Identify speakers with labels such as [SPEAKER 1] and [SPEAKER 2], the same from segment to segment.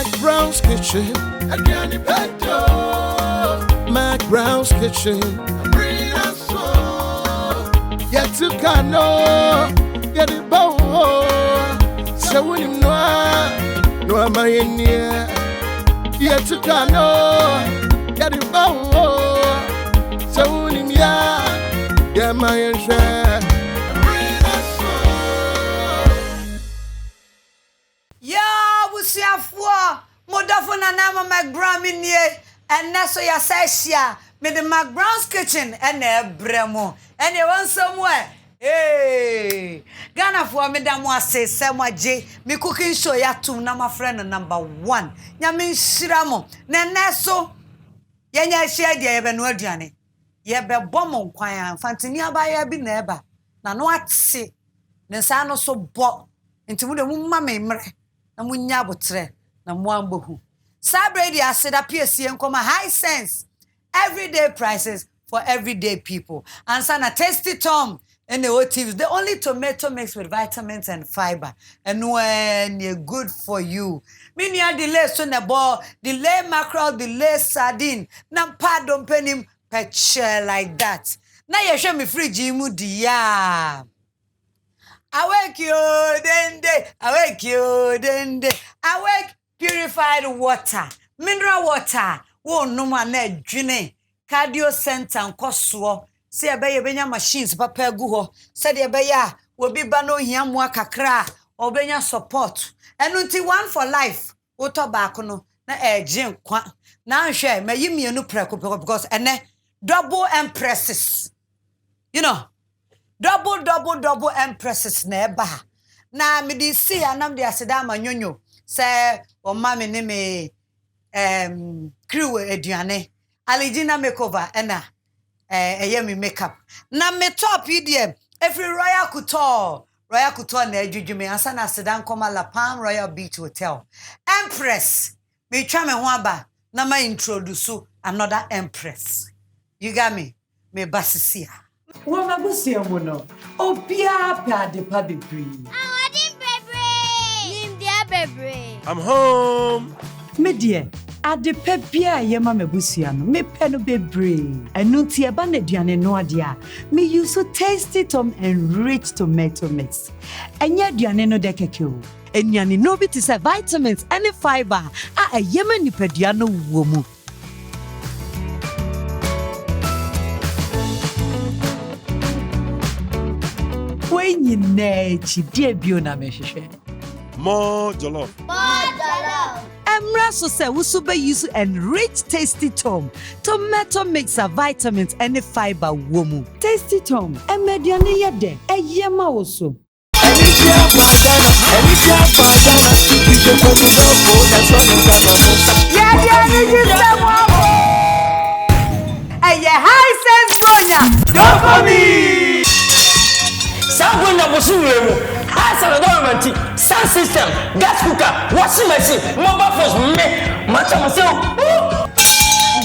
[SPEAKER 1] McBrown's kitchen. Adriani Petto. McBrown's kitchen. Bring us so. Yet to cano. Get it bow. So when you know, no am I in here. Yet to cano. Get it bow. So when you know, get my share.
[SPEAKER 2] Modafo na nama McBrown nie enne so ya sessia me the McBrown's kitchen enne ebremo enne won somewhere Ghana for me da mo ase semaje me cooking show ya tum na my friend number 1 nyame nhira mo na enne so yenya hia dia ye be no aduane ye be bomo nkwan fantini abaya bi na eba na no ate ne sa no so bo ntimu de mu mama emre na munya abotre na muambohu sabredi aseda piesie nkoma high sense everyday prices for everyday people and sana tasty tom and the OTVs the only tomato mix with vitamins and fiber and when you're good for you minia delay so na ball delay mackerel delay sardine na pardon penim picture like that na ye hwe me fridge mu dia awake you dende awake purified water mineral water wo no ma na adwene cardio center nkoso se ebe benya machines papa gu ho se de ebe ya obi ba no hia mu akakra obenya support enunti one for life wo to back no na eje nkwa na nhwe mayi mienu preko because ene double empresses you know double empresses na eba na me di see anam de aseda manyonyo se o mama ne me crew aduane aligina makeover ena eyemi makeup na me top idem every royal couture na adwudwume ansa na aseda nkoma la Palm Royal Beach Hotel Empress me twa me ho aba na ma introduce another Empress you got me basisia
[SPEAKER 3] Wo mabusia mo no. Obia pa de pa bebre.
[SPEAKER 4] Awadin bebre. Nim dia bebre.
[SPEAKER 1] I'm home.
[SPEAKER 3] Me die ade pa bia ye ma mabusia no. Me pe no bebre. Enu ti eba na duane no ade a. Me use so tasty tom and rich tomato mix. Enya duane no de keke o. Enyane no bi ti say vitamins and fiber. A yema nipadua no wo mu. When you chidie bio na mehwehwe
[SPEAKER 1] More jollof.
[SPEAKER 3] Emra so say we so be use enriched tasty tom tomato mix of vitamins and fiber womu tasty tom emediane yede eyema wo so
[SPEAKER 2] high sense bronya
[SPEAKER 5] don't for me Sabuna Bosumu, has a government, sound system, gas cooker, washing machine, mobile phones, myself.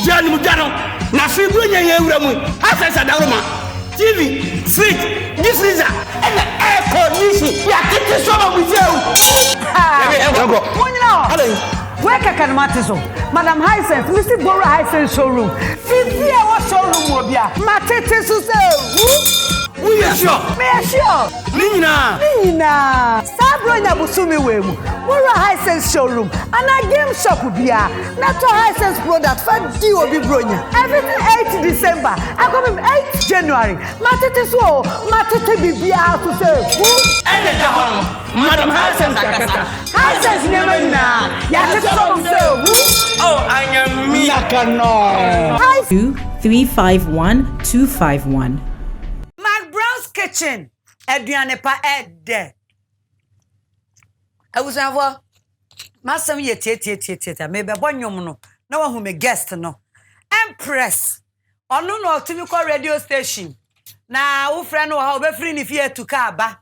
[SPEAKER 5] Johnny Mudano, Nafibunya Yamu, has a Daruma, TV, fridge, diffuser, and the air condition. Yeah, take the summer with you.
[SPEAKER 2] Where can Matiso? Madam Hisense, Mr. Bora Hisense showroom. Fifi, what showroom will be? Matete
[SPEAKER 5] We are sure.
[SPEAKER 2] Me are sure.
[SPEAKER 5] Nina.
[SPEAKER 2] Sabronya busumi wemu. Bora Hisense showroom. And a game shop bia. Nato Hisense product for D.O.B. Bronya. Everything 8 December. I come 8 January. Matete so. Matete bibia to say.
[SPEAKER 5] And the Madam Hisense.
[SPEAKER 2] Hisense never na.
[SPEAKER 5] Oh, I am me.
[SPEAKER 6] 2351251.
[SPEAKER 2] McBrown's kitchen. Aduane pa ede. I was never. Masam ye tie. Me be bonyom no. Na wa hu me guest no. Empress. Onu no timi call radio station. Na wo friend wo ha obefri ni fie to ka ba.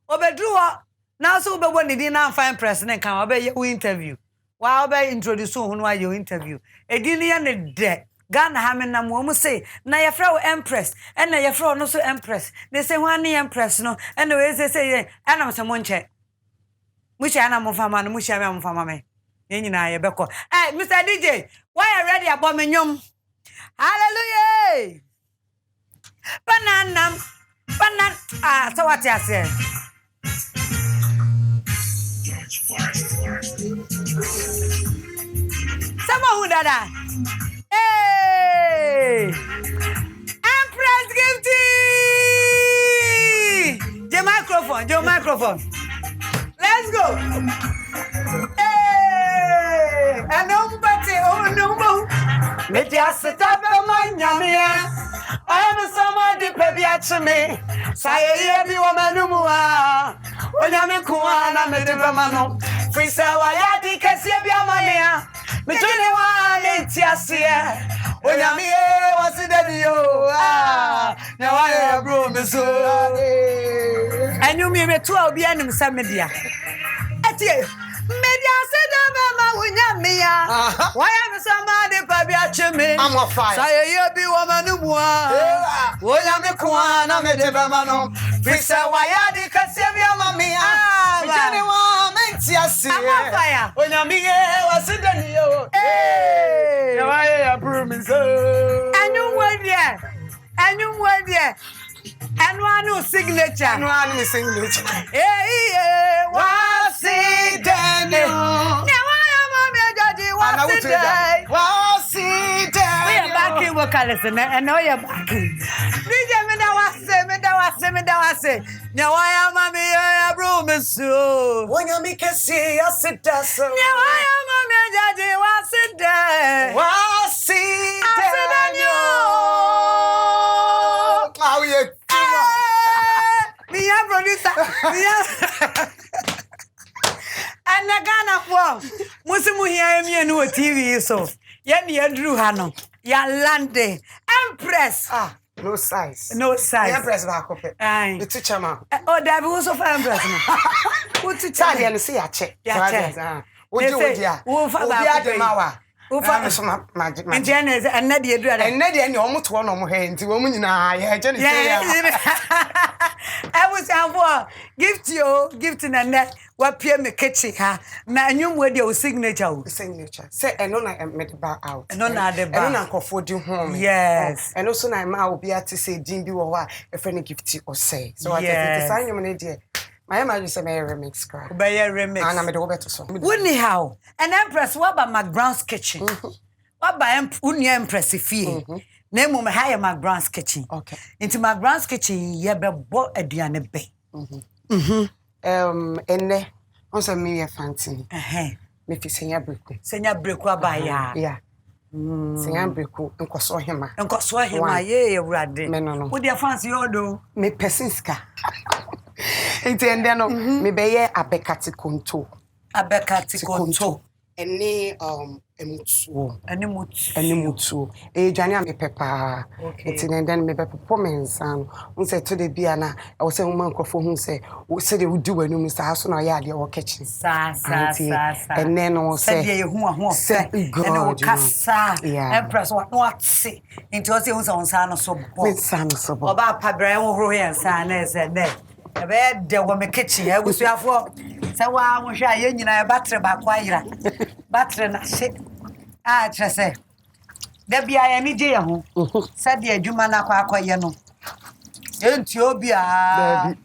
[SPEAKER 2] Obedru ho. Na so obebo ni din na fine press ne kan obe interview. Wa obe introduce hu no ayo interview. Edin ye ne de. Ghana ha me na mo say na ye fra wo Empress and na ye fra no so Empress. They say one Empress no and we say ana mo se mo nche. Mucha ana mo fama no mucha me mo fama me. Yenina ye beko. Hey, Mr. DJ, why you ready about me nyom? Hallelujah. Banana. So what you say? Someone who dada. Hey! Empress Gifty! Your microphone. Let's go. Hey! And no. Me just sit up on my nyamia. I'm somebody baby at me. Say every woman who when I'm in Kuana, me the Ramano. Free sell, I think I see a mania. Me 21 ain't yes here. When I'm here, what's it that you now I have room so. And you mean 12 be enemy some media. At you. Media said, I'm a why am somebody, baby, at me? I'm a fire. Say, you be woman who when I'm a Kuana, me the Ramano. Free sell, why I think I see a mania. Yes, I'm on fire. When I'm here, what's it that you? Hey, now I have room so. And you were there. And one signature. Hey, what's it then? Now I am a judge. What's it then? We are backing vocalists and now you're backing. Me say. Now I am a room so. When you make a see, I sit down. Now I am a judge. What's it there? What's it then? How you? Me a producer. And the Ghana form. Musimu here me no TV so. Ye Andrew Hano. Ya lande. Empress.
[SPEAKER 6] No size.
[SPEAKER 2] Empress
[SPEAKER 6] back up. The teacher man.
[SPEAKER 2] Oh, that was of Empress. What to tell you?
[SPEAKER 6] See a check.
[SPEAKER 2] What do you do? And Janice and Nadia do and Nadia almost one on my hands. Woman in I was gift in a net. What Pierre McKitchy ha? Na new word your signature.
[SPEAKER 6] Say, and no, I am made about out.
[SPEAKER 2] And no, not the bank for you home. Yes. And also, I will be at to say, Jimby or a friend gifty or say. So I design your idea. My image is a remix crack. By a remix. And I'm over to some. Wouldn't how? An Empress, what about McBrown's kitchen? What by Empress fee? Name of higher McBrown's kitchen. Okay. Into McBrown's kitchen, ye be bought a Diana Bay.
[SPEAKER 6] And then also me a fancy. Me fi senya breku.
[SPEAKER 2] Senya breku abaya.
[SPEAKER 6] Yeah. Senya breku nko so hema.
[SPEAKER 2] Nko so hema ye ewrade.
[SPEAKER 6] Me no.
[SPEAKER 2] Wo dia fancy odo.
[SPEAKER 6] Me pesinska. Enti ende no me beye abekati konto.
[SPEAKER 2] Abekati konto.
[SPEAKER 6] Ene emutu. E jani ame pepa. Enti ende me be performance unse to the bia na e wo se woman krofo hu se wo se de wudi wanu mi sa so na ya de wo kitchen.
[SPEAKER 2] Sa.
[SPEAKER 6] Ene no se.
[SPEAKER 2] Se ye hu se. Ene wo kasa. Empress what say. Enti o se hu se onsa no so bo.
[SPEAKER 6] Onsa no so bo.
[SPEAKER 2] Oba padran wo horo ye nsa na se ne. Ebe de wo me kitchen e gusuafo. Se wa mo hwa ye nyina e battery ba kwa yira. Battery na se. Trese. Da bia ya ni je ya ho. Said the adwuma na kwa akoye no. Enti obia.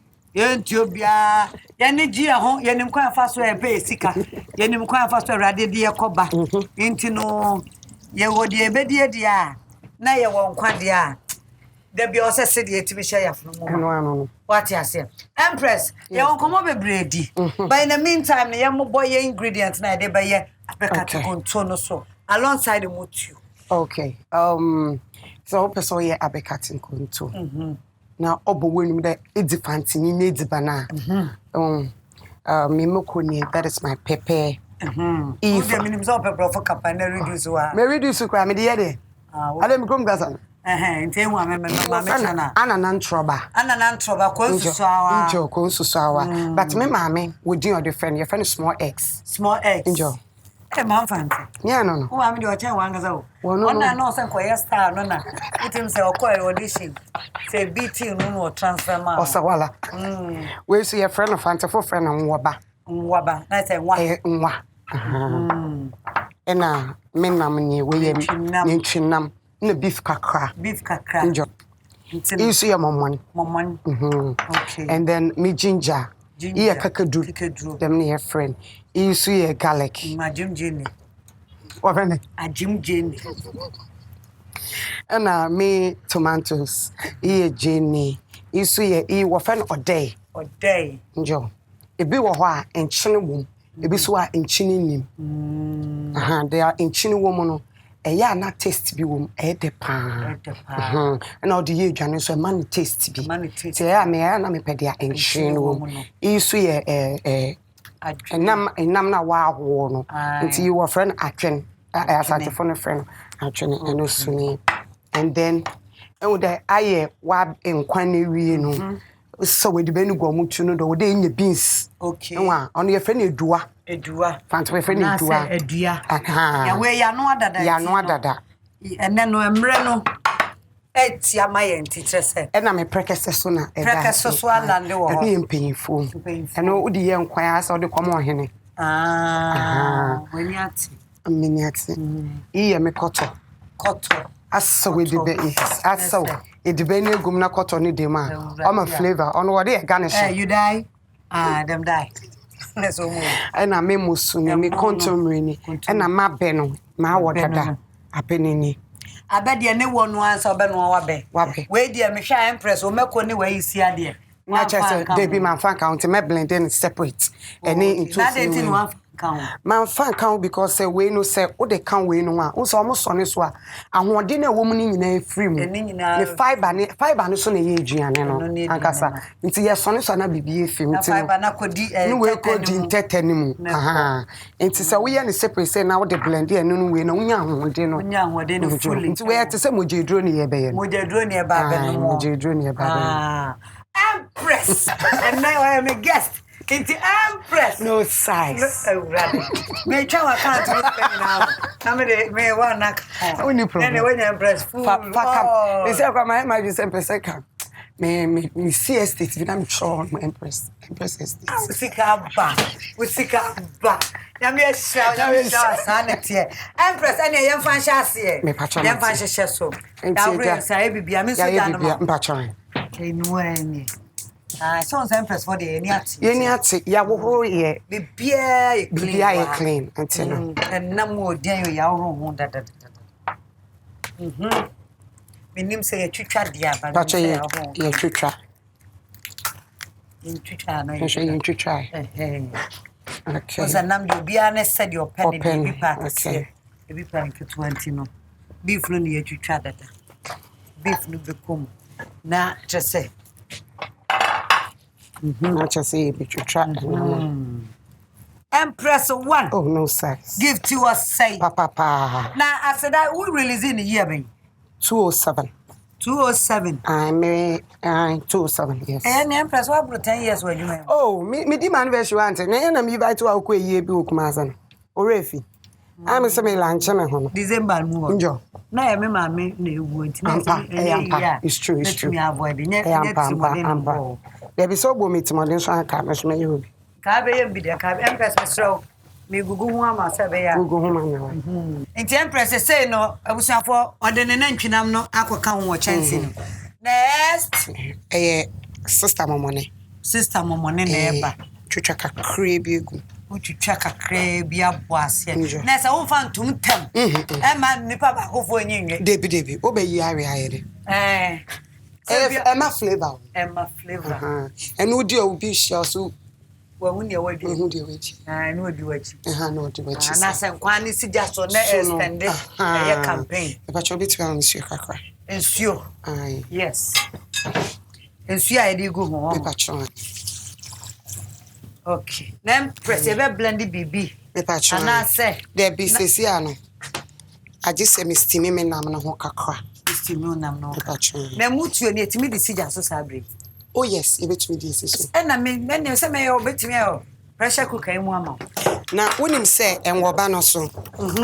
[SPEAKER 2] Ya ni je ya ho, ya nim kwa fa so e be sika. Ya nim kwa fa so rade de yekoba. Enti no ye wo de ebe de dia. Na ye wo nkwa de a. Da bia o se se de etimi hye ya funu mo.
[SPEAKER 6] No.
[SPEAKER 2] What you say? Empress, ye won komo be bredi. But in the meantime, ye mo boy ye ingredients na de be ye apeka konto no so. Alongside the mutu. Okay.
[SPEAKER 6] So person here abekatin konto. Now obo wenum de edifanti ni edibana. Me mokoni, that is my pepper.
[SPEAKER 2] If the minimum of pepper for kapana reduce wa.
[SPEAKER 6] Me reduce kwa me de dey. Ade me kom gasa.
[SPEAKER 2] Ente wa me chana.
[SPEAKER 6] Anana ntroba konsuso awa. But me mama we do your friend, your friend small eggs. Enjoy.
[SPEAKER 2] Man fancy.
[SPEAKER 6] Yeah, no.
[SPEAKER 2] Who am I doing one gazo? No, some quiet star, no. It him say, okay, audition. Say, BT, no transfer man.
[SPEAKER 6] Or Sawala. We see a friend of Fanta for friend and Waba.
[SPEAKER 2] That's a one.
[SPEAKER 6] ena menam ni we ye ntwinam na beef kakra njo isu ya momon
[SPEAKER 2] okay
[SPEAKER 6] and then me ginger iya kakadu them ne friend isu ya garlic
[SPEAKER 2] majim jeni
[SPEAKER 6] wafene
[SPEAKER 2] ajim jeni
[SPEAKER 6] ena me tomatoes iya jeni isu ya wafene odey njo ebi wo ho a enchene wom ebi so a enchene nim they are enchene wom no eya na taste bi wom e de pa na odi ye dwane so man taste bi te ya me ya na me pede a enchene wom isu ye enam na wa ho no nti your friend atwen asate for no friend atwen eno suni and then and the aye wa enkwan na wie no so we de benu go mutu no do we de nya beans
[SPEAKER 2] okay
[SPEAKER 6] nwa ono ye friend edua fanto we friend edua
[SPEAKER 2] ya we ya no adada ene no emre no etia maye ntitrese
[SPEAKER 6] ena me prekese so na
[SPEAKER 2] prekese so alande wo
[SPEAKER 6] ho empanyfo eno udi ye nkwan asa odi komo ohene
[SPEAKER 2] weniati
[SPEAKER 6] aminiati iye me koto asa we de be is asa it be ne gum na koto ni de ma o ma flavor ono wode e garnish
[SPEAKER 2] you die them die let's go
[SPEAKER 6] ena me musu ni me contomry ni ena ma be no ma wodada apenini
[SPEAKER 2] abede ne wonu ansa obeno wabe we dia me hwa Empress o meko ni we isi ade
[SPEAKER 6] na chese dey be man fan count me blend in separate any into man fan count because say we no say o de kan we no a o so mo so ne so a ahode na wo mu ni nyina free mu the fiber ne so na ye aduane no ankasa nti ye so ne so na bibie fi nti
[SPEAKER 2] fiber na kodi
[SPEAKER 6] no we kodi ntetani mu nti say we ye ne separate say na wo de blend e no we na unya ahode no
[SPEAKER 2] fully
[SPEAKER 6] nti we te say mojedro ne ye be ye
[SPEAKER 2] mojedro ne ba be no
[SPEAKER 6] mojedro ne ba be
[SPEAKER 2] Empress and now I am a guest into Empress
[SPEAKER 6] no size
[SPEAKER 2] me try can't now me one knock
[SPEAKER 6] only problem
[SPEAKER 2] then when Empress food
[SPEAKER 6] they say my be Empress come me see estate we am sure Empress estate
[SPEAKER 2] we sika ba ya me shout sanity Empress any yem fan shase
[SPEAKER 6] me patron
[SPEAKER 2] yem fan sheshe so ya bring say bibia me so dan no
[SPEAKER 6] patron
[SPEAKER 2] no any so Empress for the
[SPEAKER 6] any ati ya wo ye bibia clean until no
[SPEAKER 2] and na mo dian ya wo ho da menim say twitwa dia ba
[SPEAKER 6] patron ye twitwa
[SPEAKER 2] no
[SPEAKER 6] ye twitwa okay
[SPEAKER 2] because nam do bia na said your penny be pack e be pack 20 no beef no ye twitwa dada beef no be kom na just say
[SPEAKER 6] na just say be twitwa
[SPEAKER 2] Empress one
[SPEAKER 6] oh no size
[SPEAKER 2] Gifty Osei
[SPEAKER 6] papa
[SPEAKER 2] na I said that we release in the year ben 207
[SPEAKER 6] I may 207 yes
[SPEAKER 2] and Empress what bro 10 years when you mean
[SPEAKER 6] oh me di man verse want na me invite to akwa yie bi okumaza orefi am say me lunch me ho
[SPEAKER 2] December mu
[SPEAKER 6] njo
[SPEAKER 2] na ya me ma me na ewu nti
[SPEAKER 6] na it's true
[SPEAKER 2] me avoid nye timodin
[SPEAKER 6] there be so bo me timodin so aka me so me yobi
[SPEAKER 2] ka be yem bi de ka Empress mesro me gugu hu ama se be ya
[SPEAKER 6] gugu hu ma me
[SPEAKER 2] nti Empress say no abusuafo ode ne nantwinam no akoka ho chense no next
[SPEAKER 6] sister momone
[SPEAKER 2] na eba
[SPEAKER 6] twitwa kakra bi egu
[SPEAKER 2] utwitwa kakra bi aboase na se wo fa ntum tam e ma nipa ba kofo nyinwe
[SPEAKER 6] debi obeyi are ayede Emma flavor and udi obi share so
[SPEAKER 2] wahun ye wadi no odi wachi na se nkwan ni sija so na extend ye campaign
[SPEAKER 6] e ba chobi twa nsuo kakra
[SPEAKER 2] nsuo yes nsuo a yedi go ho
[SPEAKER 6] e ba chon
[SPEAKER 2] okay then press e be blend bibi
[SPEAKER 6] e ba chon
[SPEAKER 2] na se
[SPEAKER 6] there be sesi ano aje se me steam me nam na ho kakra
[SPEAKER 2] steam nam no na mutuo ni etimi di sija so sabre
[SPEAKER 6] oh yes e betimi di so
[SPEAKER 2] na me se me yo betimi yo pressure cooker mu ama
[SPEAKER 6] na wonim se enwoba no so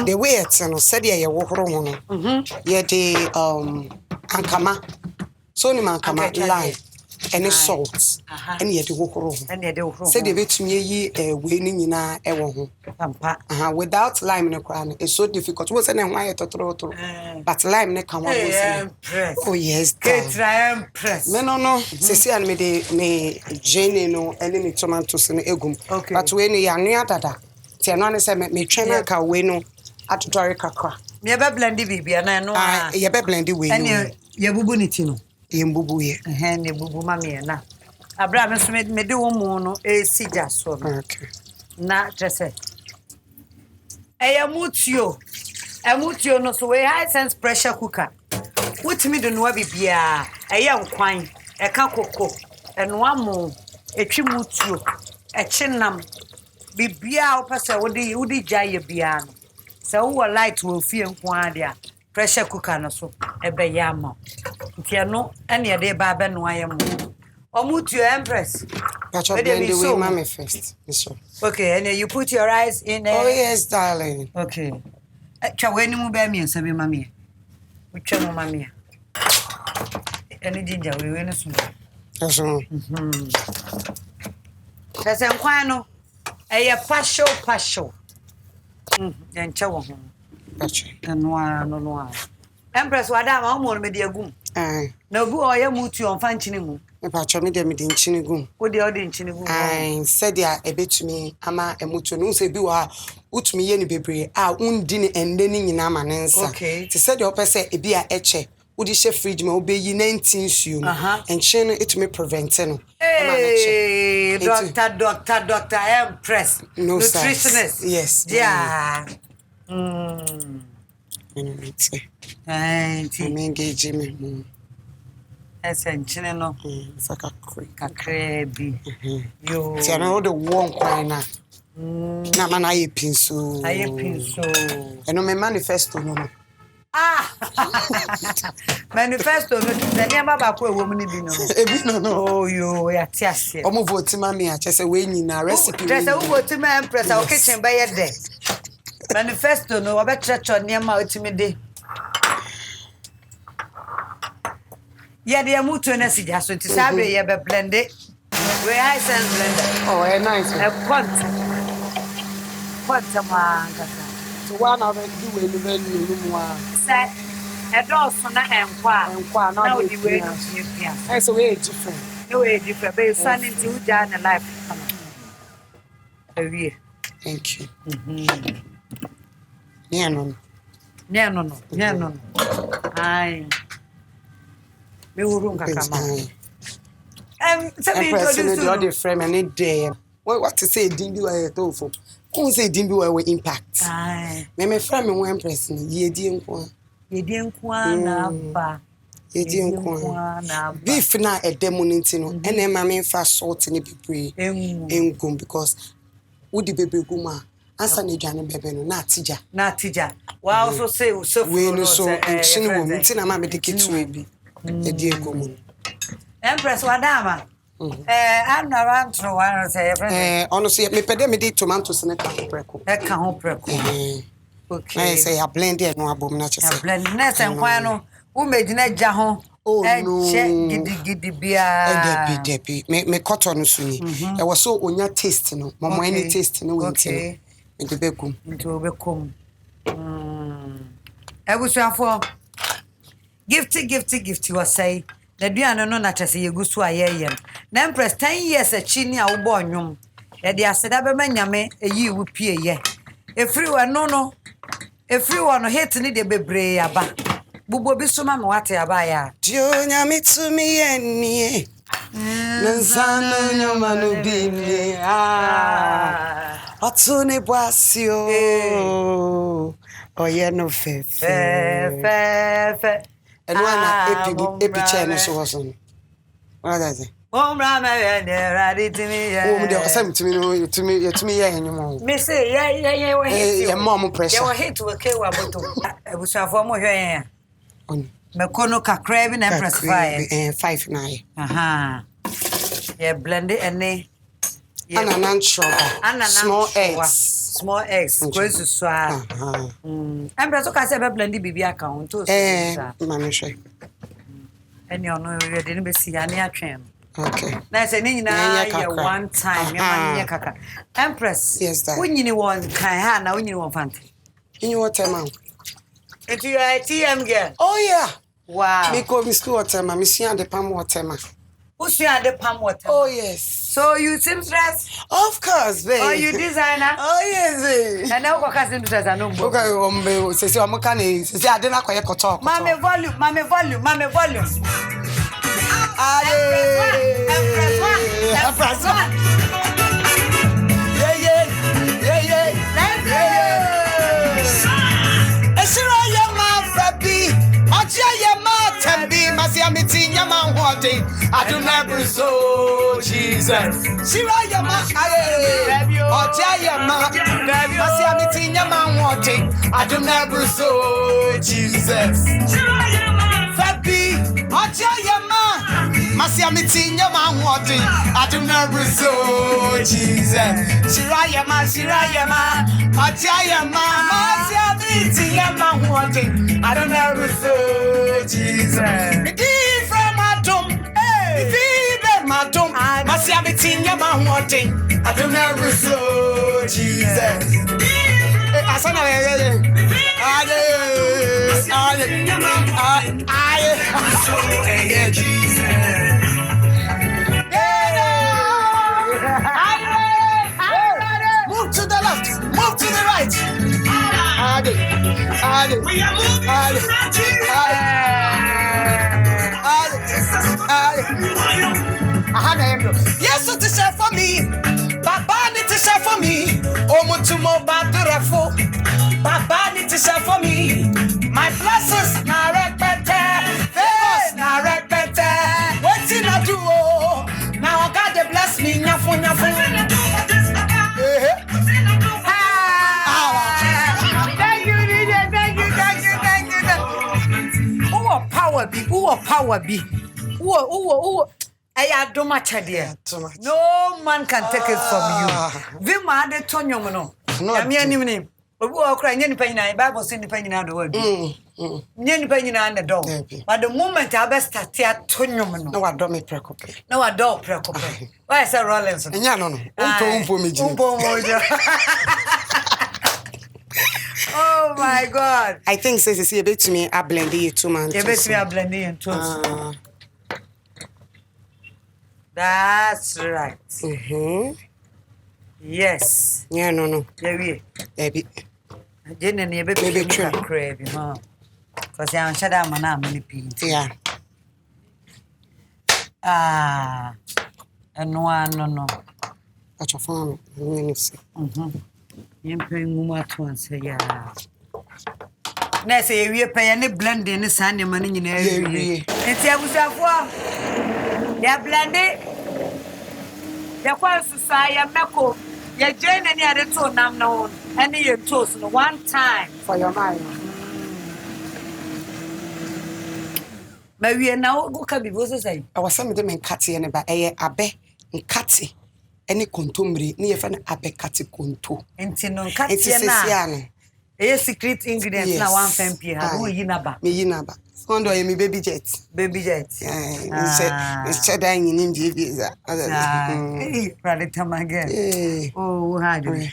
[SPEAKER 6] the way it no said ye wo horo ho no ye de ankama so ni ankama line any salt any yet wohoro say the betumi yi we ni nyina ewo ho without lime ne kwa it's so difficult we say na hwan yetotoro but lime ne kan one oh yes
[SPEAKER 2] Empress
[SPEAKER 6] me no sesi an me de me Jane no any me tomatoes no egum but we ni yanua dada ti no ne say me twena ka we no atotore kakra
[SPEAKER 2] me be blend bibia na no
[SPEAKER 6] ye be blend we
[SPEAKER 2] no ye bubu ni ti no
[SPEAKER 6] ye mbubu ye
[SPEAKER 2] ne bubu ma me na abra me so me de wo mu no sija so
[SPEAKER 6] okay
[SPEAKER 2] na trese emutio no so we high sense pressure cooker wotimi do no bibia nkwan eka koko eno amo etwi mutuo echinam bibia opese wodi jaye bia no se wo light wo fie nkwan dia pressure cooker no so ebe ya ma ntia no ene de ba be no ayem omutuo Empress
[SPEAKER 6] catch up blend the way mama first sure
[SPEAKER 2] okay and you put your eyes in there.
[SPEAKER 6] Oh yes darling
[SPEAKER 2] okay twa we ni mu ba mi nsa be mama utwa mu mama ene ginger we no so
[SPEAKER 6] yes
[SPEAKER 2] Kase nkwan no eye pasho nche wo ho
[SPEAKER 6] gotcha
[SPEAKER 2] no Empress wada ma mo no me de agum na obu oya mutu on fa nchini mu
[SPEAKER 6] me pa cho me de nchini gum
[SPEAKER 2] wo de nchini gum
[SPEAKER 6] said ya ebetumi ama emutu no se bi wa utumi ye ni bebre undi ni ende ni nyina ma nensa ti said ya opese ebi a eche udi she fridge ma obeyi 19 su no enche no etumi prevent no
[SPEAKER 2] Doctor Empress
[SPEAKER 6] no
[SPEAKER 2] nutritionist
[SPEAKER 6] yes
[SPEAKER 2] yeah
[SPEAKER 6] I mean engage me
[SPEAKER 2] esenchine no
[SPEAKER 6] saka
[SPEAKER 2] kakre bi yo
[SPEAKER 6] ti ana the one kwan na mana ye pinso eno me manifesto no
[SPEAKER 2] manifesto no tani baba ko ewo mu ni bi no
[SPEAKER 6] ebi no
[SPEAKER 2] oh yo ya ti ase
[SPEAKER 6] omo vote ma me a chese we nyina recipe
[SPEAKER 2] chese wo vote ma Empress o kitchen ba ye de manifesto no obe trecho ne ma otimi de yeah, the mutu na si jaso ti sabe ye be blend it. We high sense blender.
[SPEAKER 6] Oh, nice.
[SPEAKER 2] A quanta man
[SPEAKER 6] so one of them do we no more.
[SPEAKER 2] Say e do so na enkwa na we we no pia.
[SPEAKER 6] Eh so we different.
[SPEAKER 2] No way different be sunny to uja na life. Ewie.
[SPEAKER 6] Thank you. No.
[SPEAKER 2] Ai. Me urunga kama.
[SPEAKER 6] Empress the other frame and it there. What to say dimbi wa to fo. Who say dimbi wa impact. Me frame me Empress ni ye di nkwa
[SPEAKER 2] na ba.
[SPEAKER 6] Ye di nkwa na ba. Beef na edemoniti no ene ma me fa salt ni bebre. Engum because wo di bebre guma. Ansa na edwane bebe no na atija.
[SPEAKER 2] Wa also say so
[SPEAKER 6] we no so nchini wo mti na ma me de kitu ebi. Edi ekomu.
[SPEAKER 2] Empress wadama. I'm not around to one say
[SPEAKER 6] honestly me pede me di tomatoes na ka preko.
[SPEAKER 2] E ka ho preko.
[SPEAKER 6] Okay. I say I blend it no abom na chese.
[SPEAKER 2] Blend na se nkwan no wo medina gya ho.
[SPEAKER 6] Oh no.
[SPEAKER 2] Gidi bia.
[SPEAKER 6] Debi. Me cotton so ni. E was so onya taste no. Mama any taste no we nti. Into bekum. Ebusuafo. Gifty Osei. The duano no na chese yegusu ayeyem. Na Empress 10 years achi ni a wo bo nwom. E de aseda be manyame eyi wo pie ye. Efiri wa no. Efiri wa no hate ni de bebre aba. Bubo bi so ma me wate aba ya. Dio nyame to me eni. Nzano nyoma no bi Atune boasio. Oye no fe. And one epi so was on. What is it?
[SPEAKER 2] Omra me ready to me.
[SPEAKER 6] Oh, there was some to me anymore.
[SPEAKER 2] Me say, yeah,
[SPEAKER 6] mom pressure.
[SPEAKER 2] You hate to a kewa bottom. I was a form of here. On Mekono craving Empress
[SPEAKER 6] 5
[SPEAKER 2] Aha. Yeah, blend it and they.
[SPEAKER 6] Ananan sugar. Small eggs. Going to swallow. Empress, okay, I said blend the baby account. Mammy.
[SPEAKER 2] And you know, we didn't be see any train.
[SPEAKER 6] Okay.
[SPEAKER 2] Na say ni nyina ye one time ye man kaka. Empress.
[SPEAKER 6] Yes, that.
[SPEAKER 2] When you want kan ha na when you want fant.
[SPEAKER 6] You what time?
[SPEAKER 2] It's your TM girl.
[SPEAKER 6] Oh yeah.
[SPEAKER 2] Wow.
[SPEAKER 6] Me go school water, ma. Me see and the palm water, ma.
[SPEAKER 2] Who's you the palm water?
[SPEAKER 6] Oh yes.
[SPEAKER 2] So you seamstress?
[SPEAKER 6] Of course, babe.
[SPEAKER 2] Oh, you designer?
[SPEAKER 6] Oh yes, babe.
[SPEAKER 2] And now go seamstress I know.
[SPEAKER 6] Okay, say I'm can say I didn't quite talk.
[SPEAKER 2] Mama volume. Empress one.
[SPEAKER 6] Yeah. Esira ma fabi. Oja ma tambi masia mitinya ma hode. Aduna bruso Jesus. Sira ma aye. Oja ma masia mitinya ma hode. Aduna bruso Jesus. Fabi. Oja ma masia mitinya ma hode. Aduna bruso Jesus. Sira ma Oja ma masia mitinya ma hode. I don't know so Jesus. If from Adam, if Madam, Masia Mitinya Mahote. I don't know so Jesus. Asana move to the left, move to the right. We are moving yes, so to share for me. Baba need to share for me. Omutumo baturefo. Baba need to share for me. My blessings na repete. Favors na repete. Waiting I do. Now God they bless me. Nyafu.
[SPEAKER 2] Power be. I do much idea. No man can take it from you. Vima de Tonyo no. I mean, but we are crying any pain. Bible send the pain out the word. Any pain on the door. But the moment I best start here, Tonyo no, I don't make precope. No, I don't precope. Why is that Rollins? Oh my God!
[SPEAKER 6] I think says a bit to me. I blend it 2 months.
[SPEAKER 2] You bet me I blend it 2 months. That's right. Yes.
[SPEAKER 6] Yeah, no.
[SPEAKER 2] Baby. Jenny, you
[SPEAKER 6] baby
[SPEAKER 2] crave, huh? Because I'm shut down my name.
[SPEAKER 6] Yeah.
[SPEAKER 2] And no.
[SPEAKER 6] What's your phone?
[SPEAKER 2] You pay more at once, yeah. Now say we pay any blend in the Sunday money in every year. It's a was a blended. The one society, Mako, you join any other two known, any your toast one time
[SPEAKER 6] for your mind.
[SPEAKER 2] But we are now go can be both say.
[SPEAKER 6] I was some of them in Catty and about a abe in Catty. Any contumely near an abe Catty conto.
[SPEAKER 2] And no Catty. A secret ingredient now 1 FMP. Who yinaba?
[SPEAKER 6] Me yinaba. Found me baby jet.
[SPEAKER 2] Baby jet.
[SPEAKER 6] It's dying in India visa.
[SPEAKER 2] Again. Oh, had you?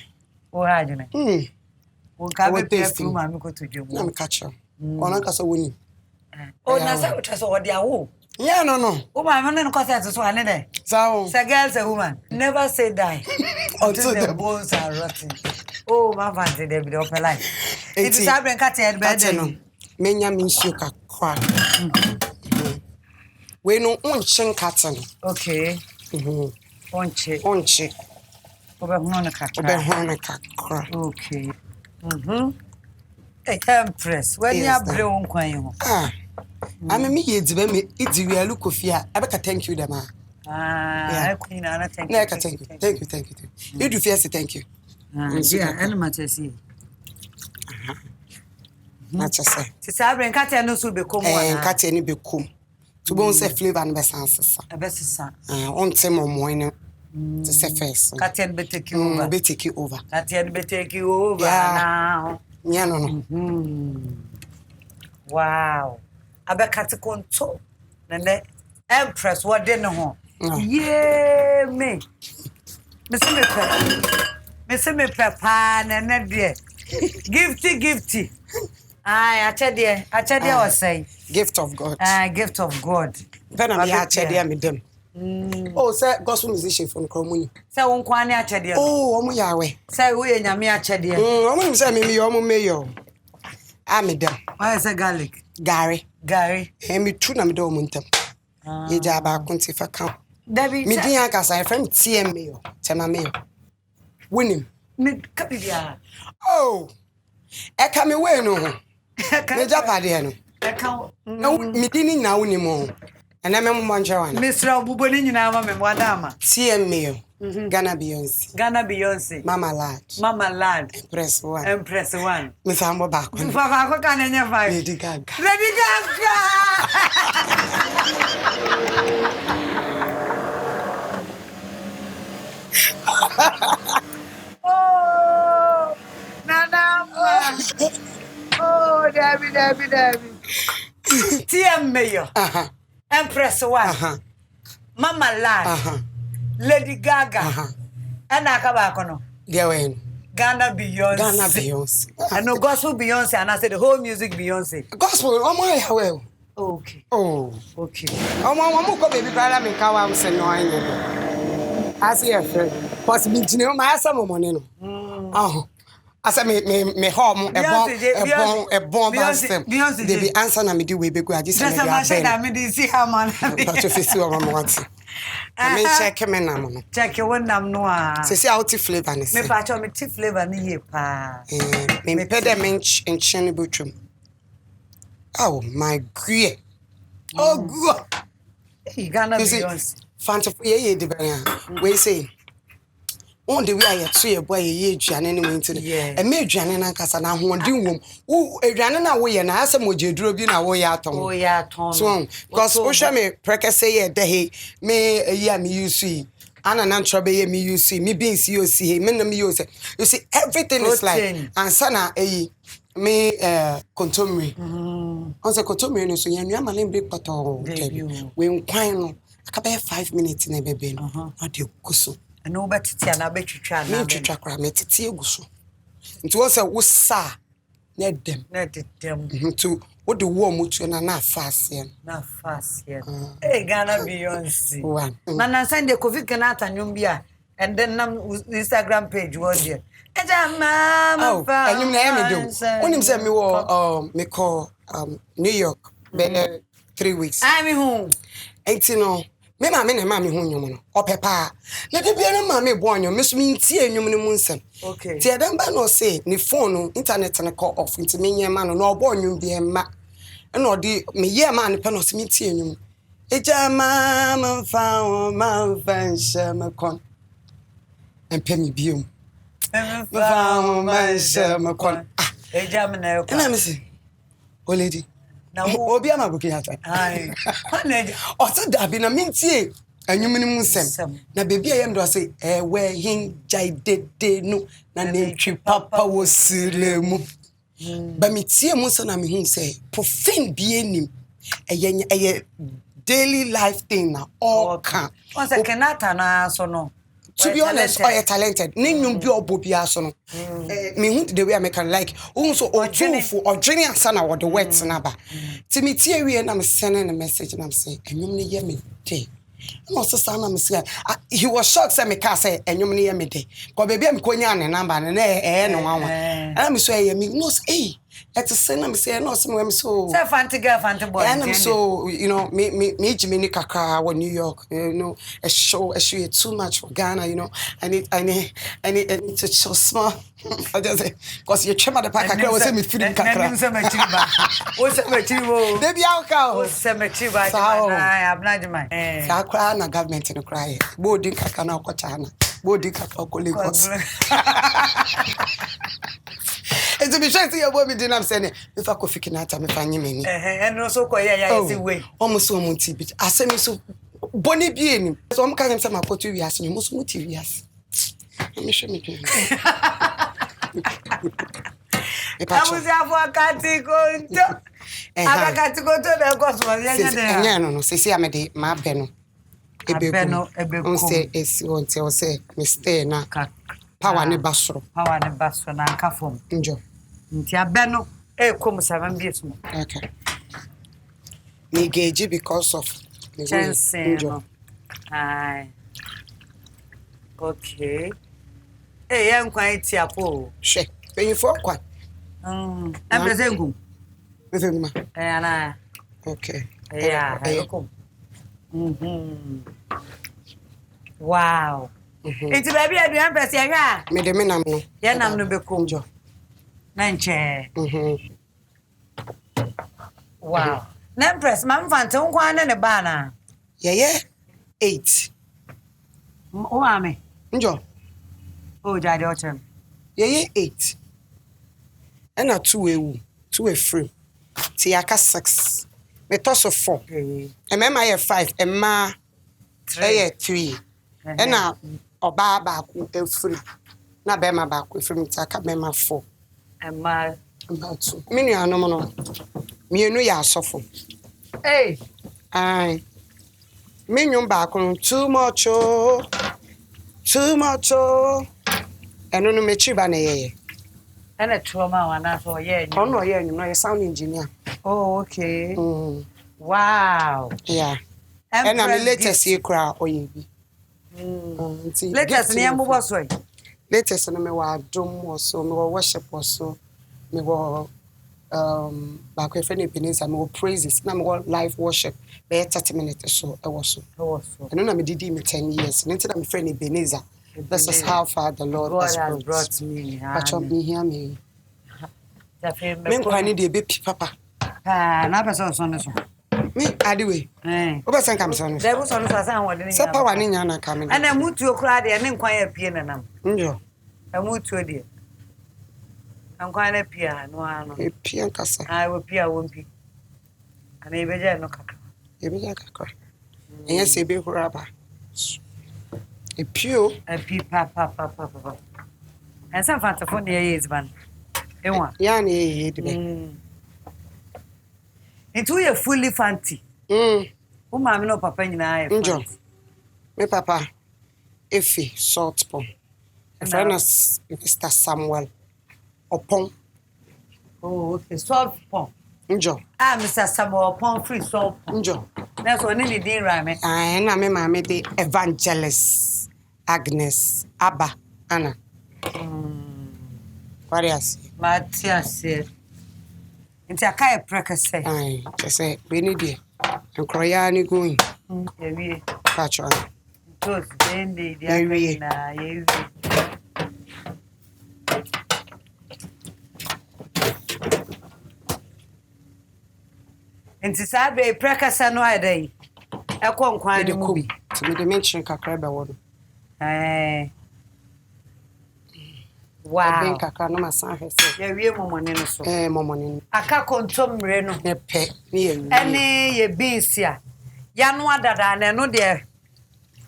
[SPEAKER 2] Oh, had you? Oh, can't be through my go to you.
[SPEAKER 6] I'm catcher. Or not as a winning.
[SPEAKER 2] Oh, Nasa, which is what they are.
[SPEAKER 6] Yeah, no.
[SPEAKER 2] Oh, my man, and cause so another. So, girl's a woman. Never say die until the bones are rotting. Oh, my fancy, they be open life. It is happening, cut your bed.
[SPEAKER 6] Menya means you can cry. We no on cotton.
[SPEAKER 2] Okay. Onche.
[SPEAKER 6] Oberhorn.
[SPEAKER 2] Okay. Hey, Empress, when you have blown quail.
[SPEAKER 6] I'm a me, it's we are look of fear. I better thank you, Dama.
[SPEAKER 2] Queen Anna, thank you.
[SPEAKER 6] Thank you. You do first, thank you.
[SPEAKER 2] Yeah, and Matessi.
[SPEAKER 6] Not just say.
[SPEAKER 2] Sabrin Katia no so become one.
[SPEAKER 6] Katia ni become. To go say flavor and best answers.
[SPEAKER 2] A best son.
[SPEAKER 6] On time or morning. To say first.
[SPEAKER 2] Katia be take you over.
[SPEAKER 6] Be take you over.
[SPEAKER 2] Katia be take you over now.
[SPEAKER 6] Yeah, no.
[SPEAKER 2] Wow. I be Katikonto. And the Empress, what didn't know? Yeah, me. Miss me papa and dear. Gifty. I tell you, was saying.
[SPEAKER 6] Gift of God.
[SPEAKER 2] Gift of God.
[SPEAKER 6] Then I'm here to me them. Oh, sir, gospel musician from Cromwell.
[SPEAKER 2] So, one quani at you.
[SPEAKER 6] Oh, Yahweh.
[SPEAKER 2] Say, we and Yamia Chedia.
[SPEAKER 6] Oh, I'm saying, me, your mayor. I'm a them.
[SPEAKER 2] Why is a garlic?
[SPEAKER 6] Gary.
[SPEAKER 2] And
[SPEAKER 6] me too, I'm doing them. You jab our country for count.
[SPEAKER 2] Debbie,
[SPEAKER 6] me dear, cause I friend TM mayor. Tell my mayor. Winning. Oh, I come away no. Me Japadiano. No, me didn't know anymore. And I'm a Monjawan.
[SPEAKER 2] Mr. Buboni, now, Madame.
[SPEAKER 6] TM mayor. Ghana Beyonce. Mama lad. Empress one. Miss Ambo back.
[SPEAKER 2] Papa, can I never find
[SPEAKER 6] Lady Gaga.
[SPEAKER 2] Oh, Nana. Oh, Debbie. TM Mayor. Empress one. Mama lad. Lady Gaga. And I come back on. Ghana Beyonce. I know gospel Beyonce, and I said the whole music Beyonce.
[SPEAKER 6] Gospel, oh my well.
[SPEAKER 2] Okay.
[SPEAKER 6] Oh,
[SPEAKER 2] okay.
[SPEAKER 6] Oh, my baby brother, me cow, I'm saying no, I see a friend. Possibility, no, my son, money. Oh, I said, me home, a bomb, Beyonce, they be answering me, do we be good? I just said, I
[SPEAKER 2] didn't see how man.
[SPEAKER 6] But if you see what I want. I mean, check him in.
[SPEAKER 2] Check your one name no.
[SPEAKER 6] See how tea flavor is.
[SPEAKER 2] Me patch me tea flavor ni ye pa.
[SPEAKER 6] Me pediment in chini butrum. Oh my God. Oh God.
[SPEAKER 2] You gonna be yours.
[SPEAKER 6] Fanta ye the banya. We say. On the way I see a boy ye jan anyway to the and me jan and casa na won din wom. A jan na we na asem oje duro bi na we ya ton.
[SPEAKER 2] Oh ya ton.
[SPEAKER 6] So because osha me preke say ye de me ya me you see. Ana nan trobe ye me you see. Me beans you see. Me na me you see. You see everything is like and sana me contomry. On se contomry no so ya nua malen break pato. We nkwan no aka 5 minutes na bebe no. Ade kuso.
[SPEAKER 2] No better tia na betwitwa na
[SPEAKER 6] betwitwa kra metete eguso nti wo se wo sa na dem to wo de wo mutu na fast
[SPEAKER 2] Ghana Beyonce na na Sunday covid kana atanyom bia and then nam Instagram page was there mama
[SPEAKER 6] anyum na me do onim se me wo me call New York been 3 weeks
[SPEAKER 2] me home
[SPEAKER 6] no me ma me na ma me hu nyom no opepa na de bia na ma me bo anyom me so me ntie nyom ne mu nsem
[SPEAKER 2] okay
[SPEAKER 6] ti adam ba no say ni phone no internet na call off nti me nyema no na obo nyom bia ma na odi me ye ma ne pe no so me ntie nyom eja ma fa nsha me kon empe me biom fa nsha me kon
[SPEAKER 2] eja me na
[SPEAKER 6] na me say o lady
[SPEAKER 2] na
[SPEAKER 6] obi ama buki hata
[SPEAKER 2] ai
[SPEAKER 6] osa dabi na mintie anyum ni musem na bebi ayem do say we hin jai dede no na netwi papa wo siremu ba mitie mu so na me hu say profane bi enim eye daily life thing na all can
[SPEAKER 2] o se kenata na so no
[SPEAKER 6] to be honest I talented ninyum bi obo bi aso no me hu the way I make like so otufu odwene asa na wo the words na ba ti me tie wie na me send a message na me say enyum ne ye me dey no so sa na me say he was shocked say me ka say enyum ne ye me dey ko baby am ko nya ne number na no wanwa and me so ye me no say it's a sin. I'm saying no, I'm so.
[SPEAKER 2] Say fancy girl, fancy boy.
[SPEAKER 6] And I'm so, you know, me Jimmy Kaka or New York, you know, a show too much for Ghana, you know. I need to show small. I just say, because you're trying to pack a girl, was me feeling Kaka.
[SPEAKER 2] What's a
[SPEAKER 6] Baby, I'll go.
[SPEAKER 2] What's a machiba? I have not my.
[SPEAKER 6] I cry na government in a cry. Boarding Kaka now, Kochana. Boarding Kaka, Colicos. And to be sure to your boy, I'm saying, if I could fix it, I'm finding me.
[SPEAKER 2] And also, way.
[SPEAKER 6] Almost so much. I say, me so bonny being. So I'm coming to my country. We ask you, most motivious. Let me show me.
[SPEAKER 2] I was a Cattico. I got to go to the Cosmo.
[SPEAKER 6] No, say, I'm a day, my beno.
[SPEAKER 2] abeno ebekum
[SPEAKER 6] onse esi onte ose me stay na power ne basoro
[SPEAKER 2] na nkafom
[SPEAKER 6] njo
[SPEAKER 2] nti abeno ekom saban biesu
[SPEAKER 6] okay me gauge because of
[SPEAKER 2] njo ai okay yan kwan ti apo
[SPEAKER 6] she when for kwan
[SPEAKER 2] Empress engum
[SPEAKER 6] ma
[SPEAKER 2] ana
[SPEAKER 6] okay
[SPEAKER 2] ekom wow It's baby adu Empress ya
[SPEAKER 6] me de me nam no
[SPEAKER 2] ya nam no bekom
[SPEAKER 6] njo
[SPEAKER 2] na nche wow na Empress mam fante nkwa na ne ba na
[SPEAKER 6] ye 8
[SPEAKER 2] o ame
[SPEAKER 6] njo
[SPEAKER 2] o jade o chem
[SPEAKER 6] ye 8 ena 2 ewu 2 efrem ti aka 6 me toss 4 emma ye 5 emma 3 ena oba ba ku efrem na be ma ba ku efrem ti aka be ma 4
[SPEAKER 2] emma
[SPEAKER 6] about 2 minu anom no mienu ya asofo ai menu ba ku too much eno no mechi ba na ye
[SPEAKER 2] ana trauma wana so ye
[SPEAKER 6] oh no ye no sound engineer
[SPEAKER 2] oh okay wow
[SPEAKER 6] yeah and I'm latest year kra oyebi
[SPEAKER 2] latest ni ambo so
[SPEAKER 6] latest no me wa dom so me wa worship so me wa ba ko fe ne penisa me wa praises na me wa live worship be 30 minutes so e was so and na me didi me 10 years nti na me friend Ebenezer. This is how far the Lord has brought
[SPEAKER 2] me.
[SPEAKER 6] But you be here me. Me kwani de be papa.
[SPEAKER 2] Na person so no so.
[SPEAKER 6] Me adiwe. Oba san kam so no.
[SPEAKER 2] Dey go so no so san wode ni.
[SPEAKER 6] Se power ni nya na kam ni.
[SPEAKER 2] Ana mutuo kura de ne nkwan ya pie nanam.
[SPEAKER 6] Njo.
[SPEAKER 2] Amutuo de. Nkwan na pie no ano.
[SPEAKER 6] E pie nkasa.
[SPEAKER 2] Ai wo pie wo mpi. Ana ibeje no kakra.
[SPEAKER 6] Ebeje kakra. Enye se be hura ba. Epio
[SPEAKER 2] papa and some fanta for near is ban ewa
[SPEAKER 6] ya na ye de be
[SPEAKER 2] into you fully fancy o ma me no papa nyina ya
[SPEAKER 6] njo me papa efi salt pom friend us Mr. Samuel Opon
[SPEAKER 2] okay salt pom
[SPEAKER 6] njo
[SPEAKER 2] Mr. Samuel Opon free salt
[SPEAKER 6] njo
[SPEAKER 2] that's what ni din rame
[SPEAKER 6] na me ma me de evangelist Agnes Abba Anna Various
[SPEAKER 2] Matias Inti akai preka say
[SPEAKER 6] ai say we need there nkroya ni going
[SPEAKER 2] ewie
[SPEAKER 6] patch on
[SPEAKER 2] those then they are na ewie Inti sabe preka sa no adai nkwan ni mu bi
[SPEAKER 6] to me de mention kakra be wodo
[SPEAKER 2] wow
[SPEAKER 6] ben kakra no masan hese
[SPEAKER 2] ya wie momone no so
[SPEAKER 6] momone
[SPEAKER 2] aka kontomre no
[SPEAKER 6] ne pe ne ye
[SPEAKER 2] ene ye beans ya ya no adada na no de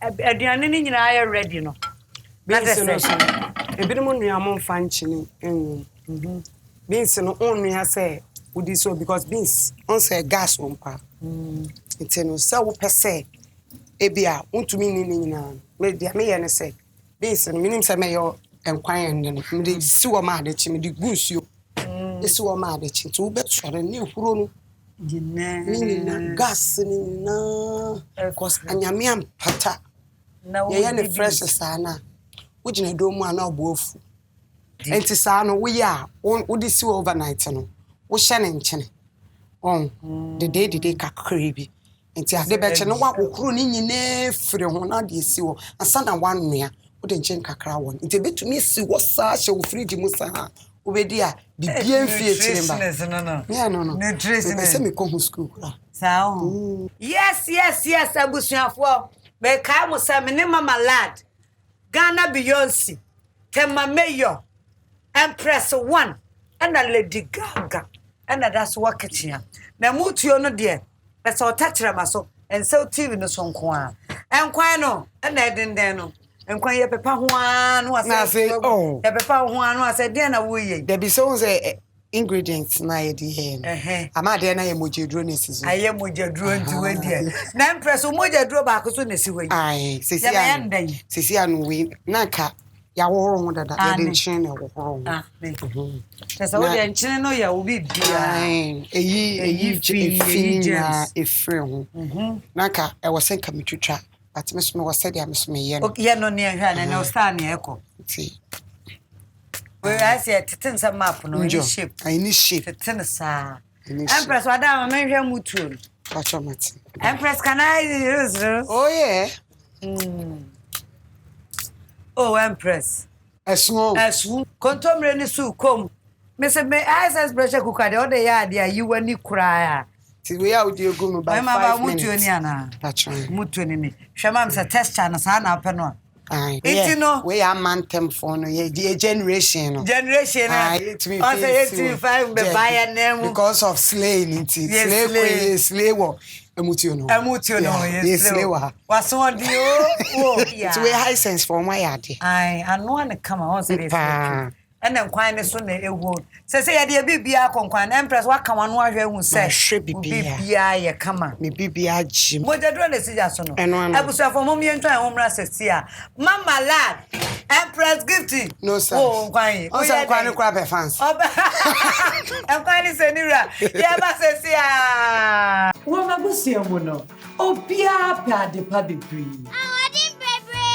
[SPEAKER 2] aduane ni nyina ya ready no
[SPEAKER 6] beans no so ebinom nua mo mfa nchini beans no onua say udi so because beans on say gas on pa iteno say wo pese ebia untumi ni nyina me dia me ye ne say beans no minim say me yo enkwan ende no me de si wo ma de chi me de gusuo esi wo ma de chi to be sore ni huro no na gas ni na cause anyame ampata na ye ne fresh sana wo gina do mu ana obofu enti saa no wo ya wo di si overnight no wo hye ne nkyene the day kakra bi enti ade be che no wa kokoro ni nyine fire ho na de si wo asa na wanua wo de nchen kakra won enti betumi si wo saa hye wo fridge mu saa wo be di a bibia mfie chiremba no nutrition se me ko school kura
[SPEAKER 2] saa yes abusuafo be kai mo se me ne mama lad Ghana Beyonce Tema Mayor Empress 1 and a Lady Gaga and that's what kitchen na mutuo no de pese o tachira maso and so TV no so nko a enkwan no na den no enkwan ye pepa ho a no ase
[SPEAKER 6] na say
[SPEAKER 2] ye pepa ho a no ase den na wo ye
[SPEAKER 6] there be so say ingredients na ye di here. Ama de na ye mojeduro ne si so.
[SPEAKER 2] Aye mojeduro nti we die. Na Empress mojeduro ba ko so na si we.
[SPEAKER 6] Ai, sisi anu we na ka ya woro ho dada ye de nchen na woro.
[SPEAKER 2] Tesa wo de nchen no ya obi bia.
[SPEAKER 6] Ai, eyi na efre ho. Na ka e wo sen ka metwitwa. But me so me was said ya me so me ye no.
[SPEAKER 2] Okay, no near hwa na no stand na eko.
[SPEAKER 6] See.
[SPEAKER 2] We I say teten some map no in shape.
[SPEAKER 6] I need shape.
[SPEAKER 2] Teten sa. Empress wada ma hwa mutu.
[SPEAKER 6] Watch out, Mati.
[SPEAKER 2] Empress can I use?
[SPEAKER 6] Oh yeah.
[SPEAKER 2] Oh Empress.
[SPEAKER 6] Esu.
[SPEAKER 2] Kontomre ni su kom. Me say me access pressure cooker de order ya de you wani kura.
[SPEAKER 6] See we out there go me by 5 minutes.
[SPEAKER 2] Mutu ni ana.
[SPEAKER 6] That's right.
[SPEAKER 2] Mutu ni. Hwema me say test na sa na apeno.
[SPEAKER 6] Aye.
[SPEAKER 2] Yeah.
[SPEAKER 6] We are mantem for no ye generation no.
[SPEAKER 2] Generation.
[SPEAKER 6] It me
[SPEAKER 2] say 85 be buy name
[SPEAKER 6] because of slaying it. Slay wo. Emutio no. Yes, slay wa.
[SPEAKER 2] Waso di o.
[SPEAKER 6] Yeah. It's we high sense for my yard.
[SPEAKER 2] Aye, I know na come on say this. And then kwan so na ewo. Say ya de bibia konkwan Empress wa kan wano ahwe hu say. Bibia ye kama.
[SPEAKER 6] Me bibia jim.
[SPEAKER 2] Mojadro na sija so no. Abusuafo mom ye ntwan homra sesi a. Mama lad. Empress Gifty.
[SPEAKER 6] No sir.
[SPEAKER 2] Oh kwan.
[SPEAKER 6] O say kwan kura be fans.
[SPEAKER 2] Kwan ni senira. Ye ba sesi a.
[SPEAKER 3] Wo mabusia mo no. Obia pa de pa bebre.
[SPEAKER 4] Awadi bebre.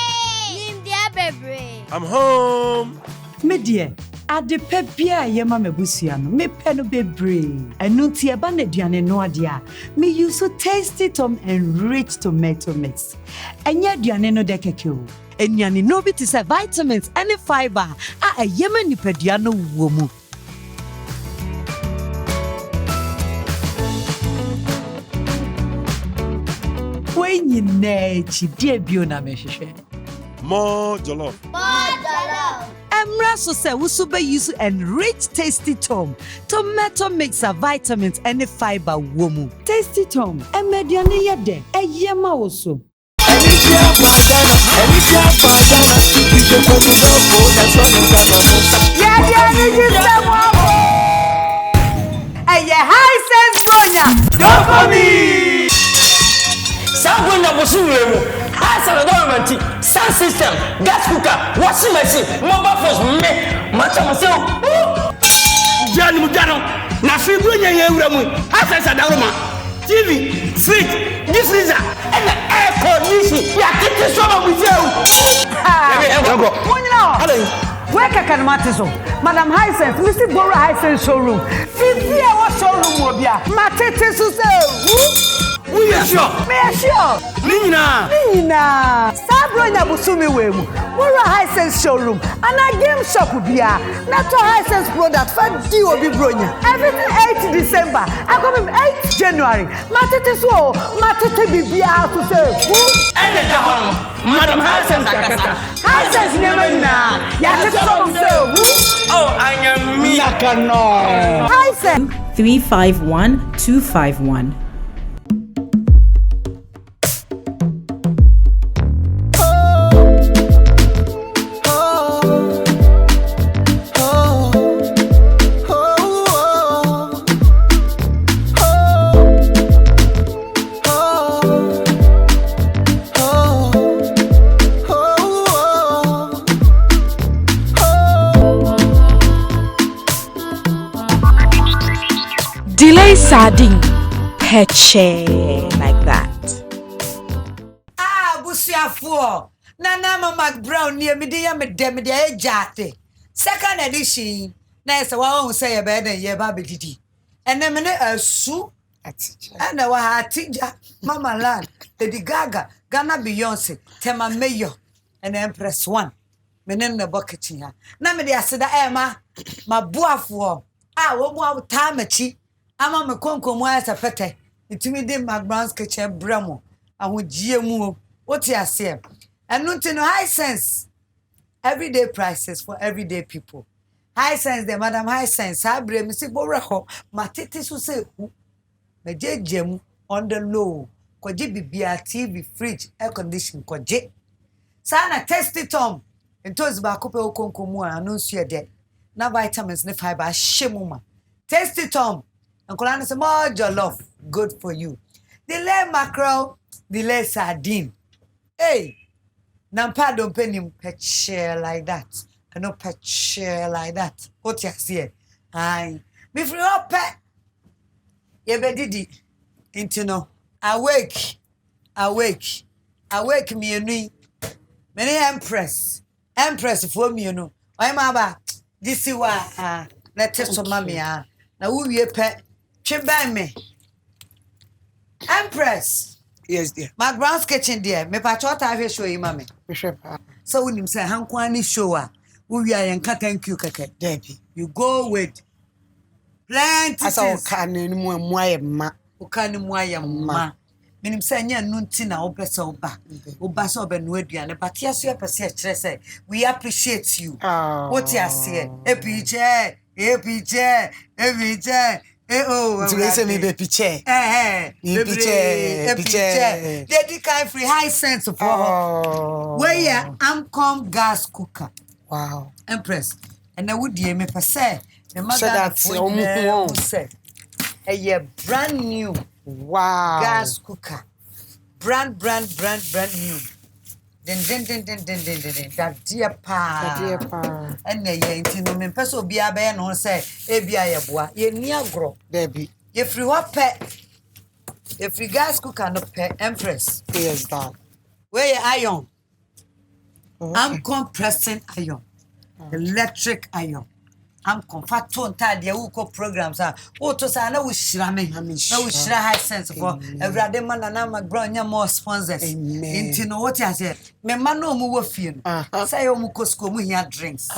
[SPEAKER 4] Nim dia bebre.
[SPEAKER 1] I'm home.
[SPEAKER 3] Me dear, ade pe bia ye ma mabusia no. Me pe no bebre. Enu ti e ba na aduane no ade a. Me use so tasty tom and rich tomato mix. Enya aduane no de keke o. Enyane no bi ti say vitamins and fiber a ye ma nipadua no wo mu. When you nechi dear bio na me hwehwe.
[SPEAKER 1] More jollof.
[SPEAKER 3] Emra so say we super use enriched tasty tom, tomato mix of vitamins and fiber womu. Tasty tom, emediane yede, eyema oso.
[SPEAKER 2] High sense bronya.
[SPEAKER 5] Don't for me. Someone that was in house and government, sound system, gas cooker, washing machine, mobile phones, me, macha myself. Jani Mujano, Nafi Brunya Yuramu, access at Daruma, TV, fridge, this freezer, and the air conditioning. You are getting some with you.
[SPEAKER 2] Where can Matiso? Madam Hisense, Mr. Bora Hisense showroom. Fifty what showroom will be. Matete to say.
[SPEAKER 5] We are sure.
[SPEAKER 2] Me are sure. Nina. Sabro na busumi wemu. Bora Hisense showroom. And a game shop will be. Not a Hisense product for D.O.B. Bronya. Everything 8 December. I come 8 January. Matete so. Matete be out to say.
[SPEAKER 5] And the Madam Hisense.
[SPEAKER 2] Hisense never na.
[SPEAKER 5] Oh, I am me.
[SPEAKER 2] Nakano. Hisense
[SPEAKER 7] 351251.
[SPEAKER 8] Delay sardine, peche like that.
[SPEAKER 2] Busiafo. Nana McBrown's near me dear me demide jate. Second edition. Na say wa won say e be den ye ba bedidi. Ene me ne asu ana wa hatija Mama Land, Lady Gaga, Ghana Beyonce, Tema Mayo, and Empress 1. Me ne na bucket ya. Na me de aseda e ma buafo. Wo mu awtamachi. Ama me konkomu asa pete. Itimi de McBrown's kitchen bramo. Ahogie mu. What you say? And not no high sense. Everyday prices for everyday people. High sense, the Madam High sense. I bring me see Boraho. Matete so say who? Me jemu on the low. Koje bibia TV, fridge, air condition. Koje. Sana test it on. And toes ba kope okonkomu announce you there. Na vitamins ne fiber shemuma. Taste it, Tom. Uncle Anna say more jollof, good for you. Delay mackerel, delay sardine. Hey, Nampa don't pay him pet share like that. I know pet share like that. What you see? Aye. Me free up pet. You be didi. Into no. Awake me ni. Many Empress for me you know. I'm aba. This is why let us so mommy na who we pet. By me. Empress.
[SPEAKER 6] Yes, dear.
[SPEAKER 2] McBrown's kitchen dear. Me pa chota have show you mommy. So when him say hankwani show who we are yanka thank you keke.
[SPEAKER 6] Debbie.
[SPEAKER 2] You go with plenty
[SPEAKER 6] as I can anymore ma.
[SPEAKER 2] Ukani ma. Menim say nya no nti na wo pese oba. Oba so oba no aduane but yes you pese kire say we appreciate you. What you say? EPJ. Oh,
[SPEAKER 6] so say me be picture.
[SPEAKER 2] Picture. They kind free high sense of where ya come gas cooker.
[SPEAKER 6] Wow.
[SPEAKER 2] Empress. And I would me per se. The mother
[SPEAKER 6] that
[SPEAKER 2] said a brand new gas cooker. Brand new. Then. That dear pa. And the yantin men peso be a bear no say, Ebia bois, ye near grow.
[SPEAKER 6] Debbie.
[SPEAKER 2] If you what pet, if you gas cooker no pet, Empress.
[SPEAKER 6] Yes, that.
[SPEAKER 2] Where your iron? I'm compressing iron. Electric iron. I'm comfortable tadi ya uko programs to say na we shira me na we shira high sense for every man na McBrown nya more sponsors into no what I say me man no mu wo fie no say o mu kosko mu hia drinks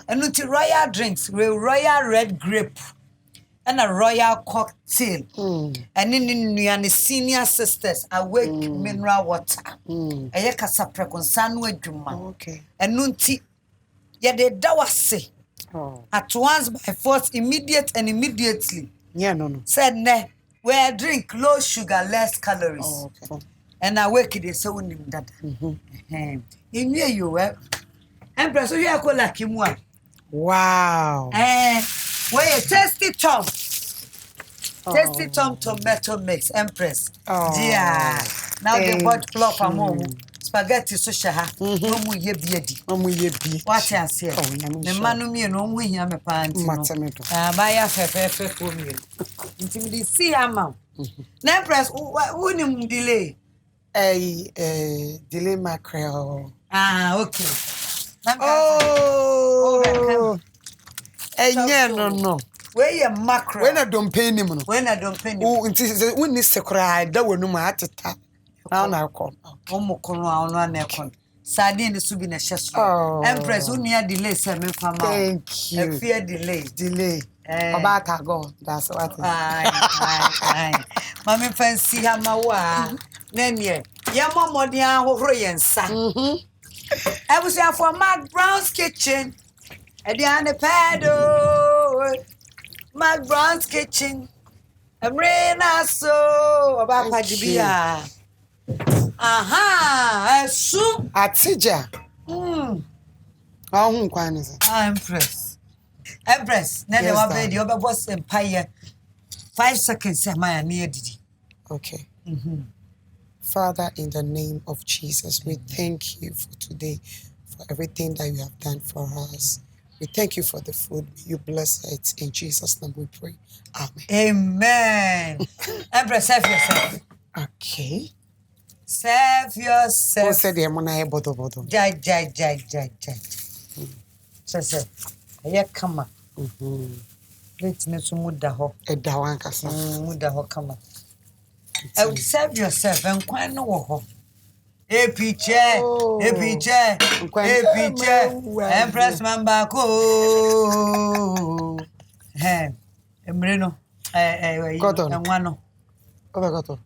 [SPEAKER 2] enu ti royal drinks royal red grape and a royal cocktail and in nuane senior sisters awake mineral water eye kasa prekonsa no adwuma
[SPEAKER 6] okay
[SPEAKER 2] enu ti ye de dawase at once by force immediately.
[SPEAKER 6] Yeah, no.
[SPEAKER 2] Said ne, where drink low sugar, less calories.
[SPEAKER 6] Okay.
[SPEAKER 2] And I wake it so in that. In where you were. Empress, you are called like him one.
[SPEAKER 6] Wow.
[SPEAKER 2] Where you tasty Tom. Tasty Tom tomato mix, Empress. Yeah. Now they bought plop and more. Spaghetti so shaha no mu ye bi what you say me manu mi no mu hia me panti no buy fefe for me nti me see am na press who nim delay
[SPEAKER 6] delay mackerel
[SPEAKER 2] okay
[SPEAKER 6] no
[SPEAKER 2] where your mackerel
[SPEAKER 6] when I don't pay him no nti when ni sekra da wonu ma ateta na come
[SPEAKER 2] omokono ono anekon sardine so bi na hyeso Empress unia delay se me fama
[SPEAKER 6] thank you
[SPEAKER 2] fear delay
[SPEAKER 6] about God that's what
[SPEAKER 2] ai mama fancy hamawa na ne ye momodi ahohoro ye nsa ebusia for McBrown's kitchen ediane pedo McBrown's kitchen amrena so obapa dibia esu
[SPEAKER 6] atija ahun kwan se
[SPEAKER 2] Empress na de wa be de obebo empire 5 seconds my na edidi
[SPEAKER 6] okay Father, in the name of Jesus, we thank you for today, for everything that you have done for us. We thank you for the food. You bless it. In Jesus' name we pray.
[SPEAKER 2] Amen. Empress, serve yourself.
[SPEAKER 6] Okay.
[SPEAKER 2] Serve yourself.
[SPEAKER 6] Who said the money bodo?
[SPEAKER 2] Jai. Sir. Aya kama. Let me to muda ho.
[SPEAKER 6] Eda wan kasa.
[SPEAKER 2] Muda ho kama. Serve yourself and kwan no ho. APJ. Empress member ko. Emreno. Enwano.
[SPEAKER 6] Obegoto.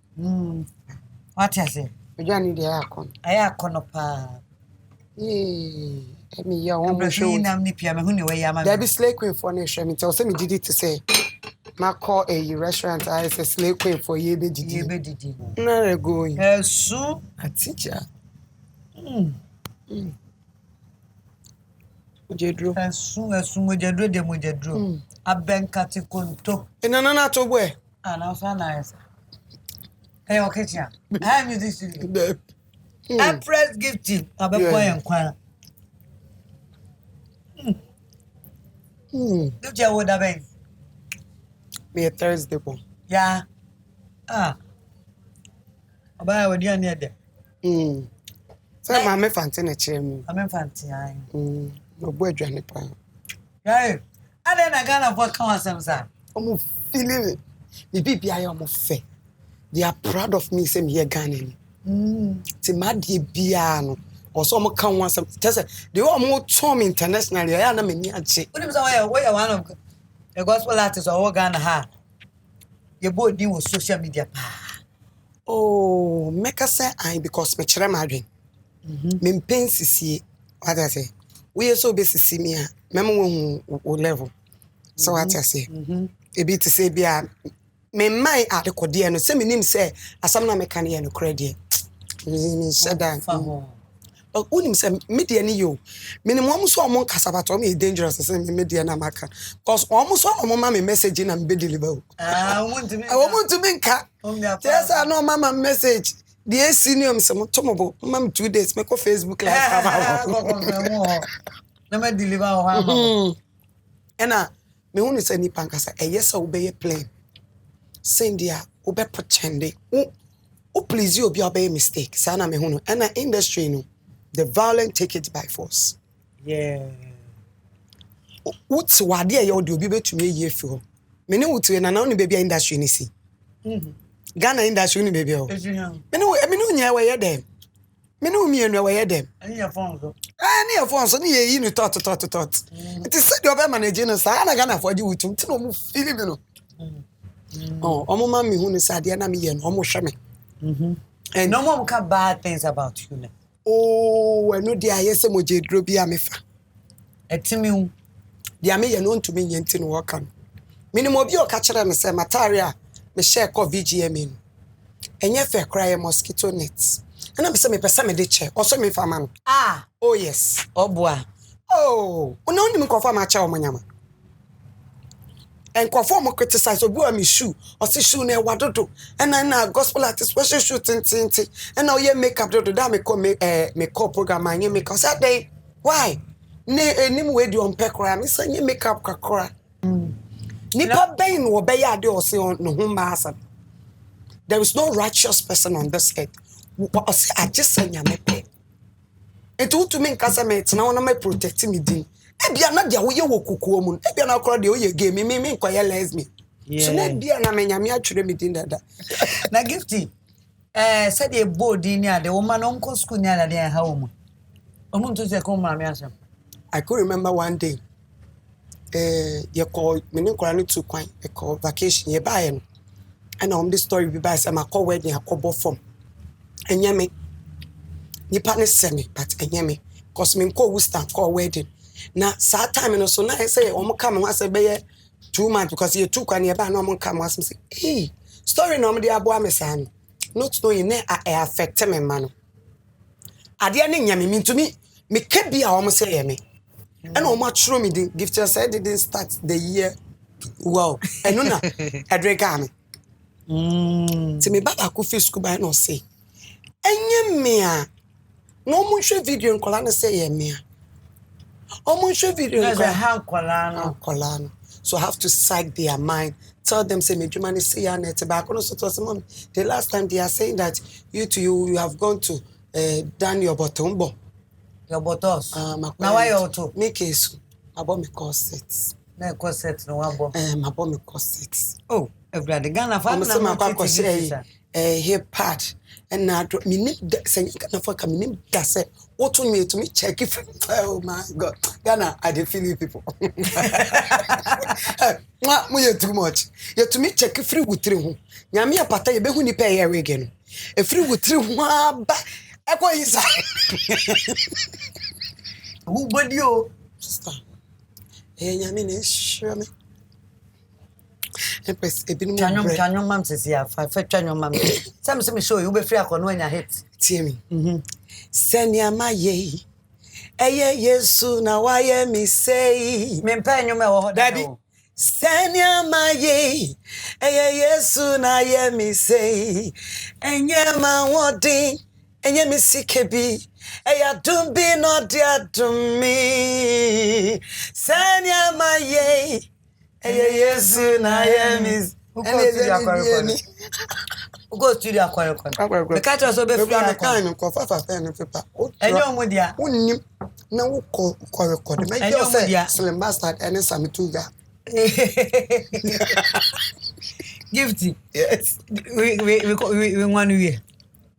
[SPEAKER 2] What you say?
[SPEAKER 6] You need the aircon.
[SPEAKER 2] Aircon pa.
[SPEAKER 6] Emi ya won show.
[SPEAKER 2] Na mnipia me hu ne we ya ma.
[SPEAKER 6] There be slave queen for ne show me tell say me did it to say. Ma call a restaurant I say slave queen for ye be didi. Na go.
[SPEAKER 2] Esu
[SPEAKER 6] a teacher. Mojedro.
[SPEAKER 2] Esu mojedro de mojedro. Abenkati kunto.
[SPEAKER 6] Enana to boy.
[SPEAKER 2] Ana sana esa. Hey, okay, tia. I am this. Empress Gifty abekwa yankwa. Gifty awoda ben.
[SPEAKER 6] Me Thursday bon.
[SPEAKER 2] Yeah. Abaya wadi ani ede.
[SPEAKER 6] Say mama fanti na kire mu.
[SPEAKER 2] Mama fanti ai.
[SPEAKER 6] No boy adwane pa.
[SPEAKER 2] Yeah. Ade na Ghana for kan asem sa.
[SPEAKER 6] Omo feeling it. Me bibia ya omo fe. They are proud of me say me here Ghana ni. Ti madie bia no. Also omo kan one some tell say they omo turn me internationally. Ya na me ni ache.
[SPEAKER 2] Unim say where one of the gospel artists or Ghana ha. Your boy deal with social media.
[SPEAKER 6] Oh, make us say I because me chere madwen. Me pen sisi what I say. We so be sisi me a memo wo level. So what I say. E be to say bia me mai adekode no say me nim say asam na me kan ye no credit. Me said that. Unim say media ni yo. Me nim wo so omon kasabato me dangerous say me media na maka. Cause omo so omo ma me message na me be deliver. Want to me nka. Yes, I know mama message. The senior some tomobo. Mama 2 days make on Facebook live.
[SPEAKER 2] Na me deliver o
[SPEAKER 6] Ena me hu ni say ni pankasa yes obey plane. Send dia obe pretend. O please you obi obey mistake. Sana me hu no. Ena industry no. The violent take it by force.
[SPEAKER 2] Yeah.
[SPEAKER 6] What's what dear you do be to me ye for. Me no to na now ni baby industry ni si. Ghana industry ni baby o. Me no nya we dem. Me no mienu we dem.
[SPEAKER 2] Ani your phone so.
[SPEAKER 6] Ani your phone so ni ye yi ni tot. It is said you be manage no sa na Ghana for di wutum ti no mu feel me no. Omo ma me hu ni sa de na me ye no omo hwe me.
[SPEAKER 2] And no one can bad things about you.
[SPEAKER 6] Oh, I know dia yes mo je dro bia me fa.
[SPEAKER 2] Etimi
[SPEAKER 6] Dia me ye no ntumi nyenti no work am. Minimum obi o ka kire me say material me share ko VGM. Enye fe cry mosquito nets. And I'm say me pesa me de che. Also me fa man. Oh yes.
[SPEAKER 2] Oboa.
[SPEAKER 6] Oh, una oni me confirm acha o manyama. And confirm criticize obi o me shoe. O se shoe na wadodo. And na gospel artist special shoe tintin. And now ye makeup do that me call program anye make us that day. Why? Ne nim we di on pekra me say makeup kakora. Nipa ben wo be ya de o se no ho ma asa. There is no righteous person on this earth. O se agesa nyame pe. Etu to me nkasa me tena wona me protect me din. Ebia na dia wo ye wo kokuo mu. Ebia na kora de o ye game me nkoye lesbian. So na bia na me nyame atwere me din dada.
[SPEAKER 2] Na Gifty said e body ni ade wo ma no nko school ni ade ha wo mu. Omo to se ko ma me asem.
[SPEAKER 6] I could remember one day. You call me nkora ni 2 kwan. E call vacation ye buy no. And on this story we buy say ma call wedding akobo form. Enye me. Nipa ne semi but enye me. Cause me nko Wisdom call wedding. Na saa time no so na say omo come wa say be 2 months because you 2 kwan ye ba na omo come was say eh story no omo dey abo amesa not knowing na affect me man no ade ne nya me ntumi me ka bia omo say ye me and omo atro me din Gift Osei didn't start the year well eno na adrega me ti me baba ko fi school by no say enye me a no mo hwe video nkola na say ye me a omo hwe video nkola so I have to psych their mind, tell them say me jumani say ya net back no so to say mom the last time they are saying that you have gone to done your bottombo
[SPEAKER 2] your bottles now why you to
[SPEAKER 6] make case about me corsets
[SPEAKER 2] na corset no one bo
[SPEAKER 6] about me corsets
[SPEAKER 2] oh everybody Ghana fa na
[SPEAKER 6] ma hip pad and na me need say Ghana for come me da say what to me check if oh my god Ghana I dey feel people mo you too much you to me check free wutri ho nyame apata ye be hu ni pay here again e free wutri ho aba e ko isa
[SPEAKER 2] who body o
[SPEAKER 6] sister nyame na sure me Empress ebinu
[SPEAKER 2] chanyo mam sisi ya fa chanyo mam some me show you be free akono anya hit
[SPEAKER 6] tie me send ya maye eye Yesu na waye mi say
[SPEAKER 2] me mpa nyoma wo ho
[SPEAKER 6] daddy Senya maye, yesu na ye mi say, enye ma wodi, enye mi sikebi, dumbi no dia dumi. Senya maye, yesu na ye mi.
[SPEAKER 2] Go studio akware. Me catch us obe free
[SPEAKER 6] kind ko fa pen paper.
[SPEAKER 2] Enyo mo dia.
[SPEAKER 6] Unnim na wo ko record. Me
[SPEAKER 2] Enyo mo dia.
[SPEAKER 6] Slim bastard ene samituga.
[SPEAKER 2] Gifty.
[SPEAKER 6] Yes.
[SPEAKER 2] We want to hear.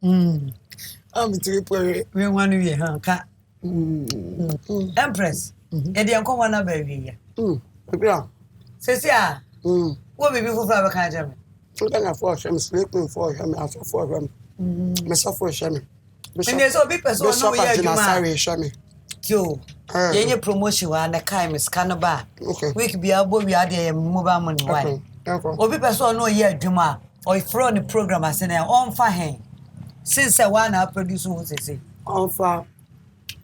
[SPEAKER 6] I'm to pray.
[SPEAKER 2] We want to hear, huh? Empress. And the uncle wanna baby. Cecia. What baby for flower can jam?
[SPEAKER 6] I'm gonna force him sleeping for him after for him. Myself for him.
[SPEAKER 2] And there's a big person no
[SPEAKER 6] sorry, show me.
[SPEAKER 2] Yo. Yenye promotion wa na kai Miss Canaba. Okay. Week be abo we are the mobile money why. Obi person no year adwuma or throw the program as na on fa hen. Since I want to produce who say.
[SPEAKER 6] On fa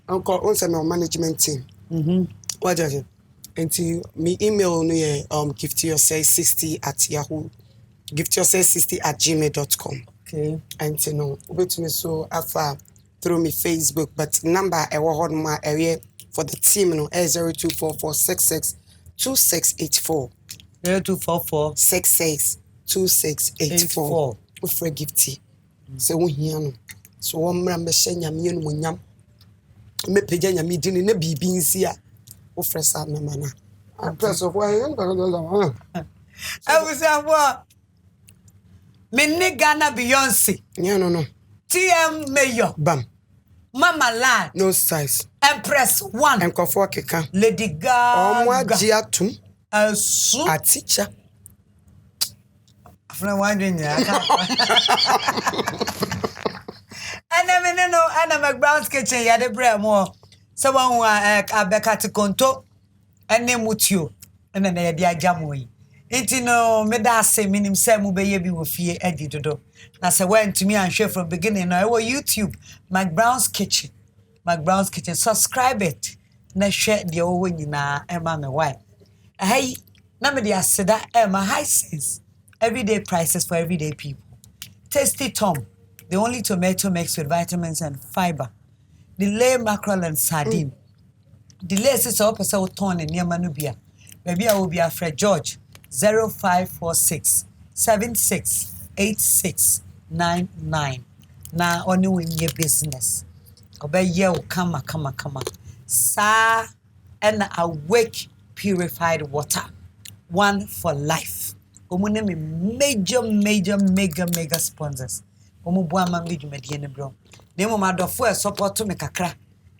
[SPEAKER 6] uncle on say my management team. What does it? Until me email no Gifty Osei 60 at Yahoo. Gifty Osei 60 at gmail.com. Okay. And you know, wait me so after through me Facebook, but number I will hold my area for the team, you know, 0244662684.
[SPEAKER 2] 0244
[SPEAKER 6] 662684. With free gifty. So we hear no. So one man be share nyam yenu nyam. Me page nyam di ne bibi nsi a. Wo fresh na mana. Press of why you go.
[SPEAKER 2] I was what? Me ni Ghana Beyonce.
[SPEAKER 6] Yeah, no.
[SPEAKER 2] TM Mayor.
[SPEAKER 6] Bam.
[SPEAKER 2] Mama Lad.
[SPEAKER 6] No size.
[SPEAKER 2] Empress 1.
[SPEAKER 6] Enkofo keka.
[SPEAKER 2] Lady Gaga.
[SPEAKER 6] Omoagiatum.
[SPEAKER 2] Asu.
[SPEAKER 6] A teacher.
[SPEAKER 2] After wondering ya. And I know Anna McBrown's kitchen ya de bread more. Someone who abeka to konto ene mutio ene na ye dia jamoyi. Inti no me da se minim se mu be ye bi wo fie edi dodo. Na se went to me and share from beginning na we YouTube McBrown's kitchen. McBrown's kitchen, subscribe it. Na share the owo nyina e ma me why. Hey, na me dia seda e ma high sense. Everyday prices for everyday people. Tasty Tom, the only tomato mix with vitamins and fiber. Delay mackerel and sardine. Delay is a person ton in near Manubia. Maybe I will be Fred George 0546 768699. Now only win your business. Obey you kama. Sa and awake purified water. One for life. Omune me mega sponsors. Omu bua ma me dwumadi ne bro. Na mo madofo e support me kakra.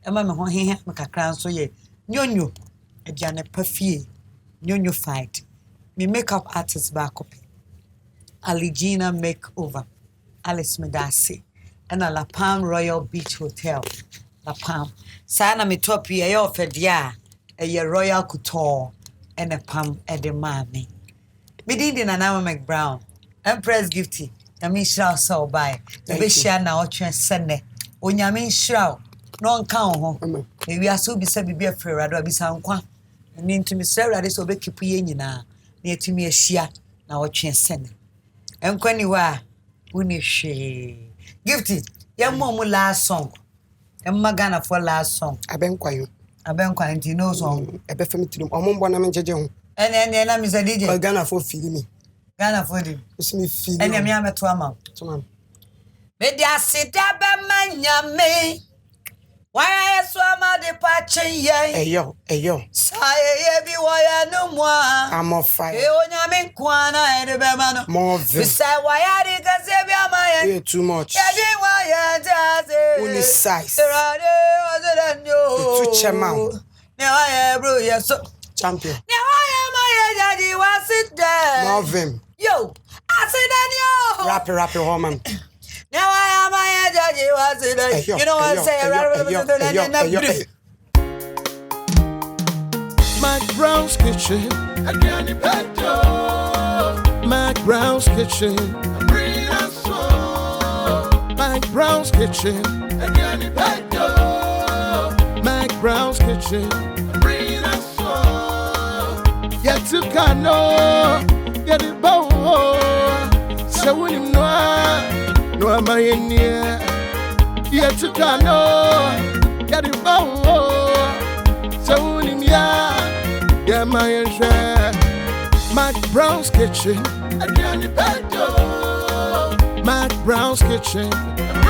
[SPEAKER 2] E ma me ho hehe me kakra nso ye. Nyonyo aduane pafie. Nyonyo fight. Me makeup artist ba copy. Aligina makeover. Alice Medasi. And La Palm Royal Beach Hotel. La Palm. Sana me top ye e ofedia. E Royal Couture and a palm e de mami. Me did na McBrown. Empress Gifty. Yami shroud so by. Be share na otwe sene. Onyami shroud. No nka ho. We are so be say be afraid rado abisa nkwa. Ni ntumi sɛ awurade sɛ obɛkipu yɛ nyinaa na yɛtumi ahyia na wɔtwe sɛne ɛnkwani hɔ a woni hwee Gifty yɛmmɔ mu last song ɛmma Ghana for last song
[SPEAKER 6] Abenkwayo
[SPEAKER 2] nti no song
[SPEAKER 6] ɛbɛfam tirim ɔmo mbɔ na mengyegye ho
[SPEAKER 2] ɛne na Mr. DJ
[SPEAKER 6] Ghana for feel me
[SPEAKER 2] Ghana for di
[SPEAKER 6] usimi feel
[SPEAKER 2] ɛne me ameto ama
[SPEAKER 6] to
[SPEAKER 2] me di asida be manyame why so am the patching ye
[SPEAKER 6] eyo
[SPEAKER 2] saye bi why no more
[SPEAKER 6] I'm on fire
[SPEAKER 2] e onyame kwana e de be ma no
[SPEAKER 6] more
[SPEAKER 2] we say why are the gase bi amaye
[SPEAKER 6] too much
[SPEAKER 2] ya di why jaze
[SPEAKER 6] only size
[SPEAKER 2] rade ozedanyo
[SPEAKER 6] to chema
[SPEAKER 2] ne why bro yes
[SPEAKER 6] champion
[SPEAKER 2] ne why my daddy was it there
[SPEAKER 6] Marvin
[SPEAKER 2] yo azedanyo
[SPEAKER 6] rap woman
[SPEAKER 2] now I am my daddy was it there you know what say
[SPEAKER 1] McBrown's kitchen, McBrown's kitchen, McBrown's kitchen, McBrown's kitchen. yet to cano, get it bow. So when him no am I in here, yet to cano, get it bow. So when him yeah, my share. McBrown's kitchen, McBrown's kitchen.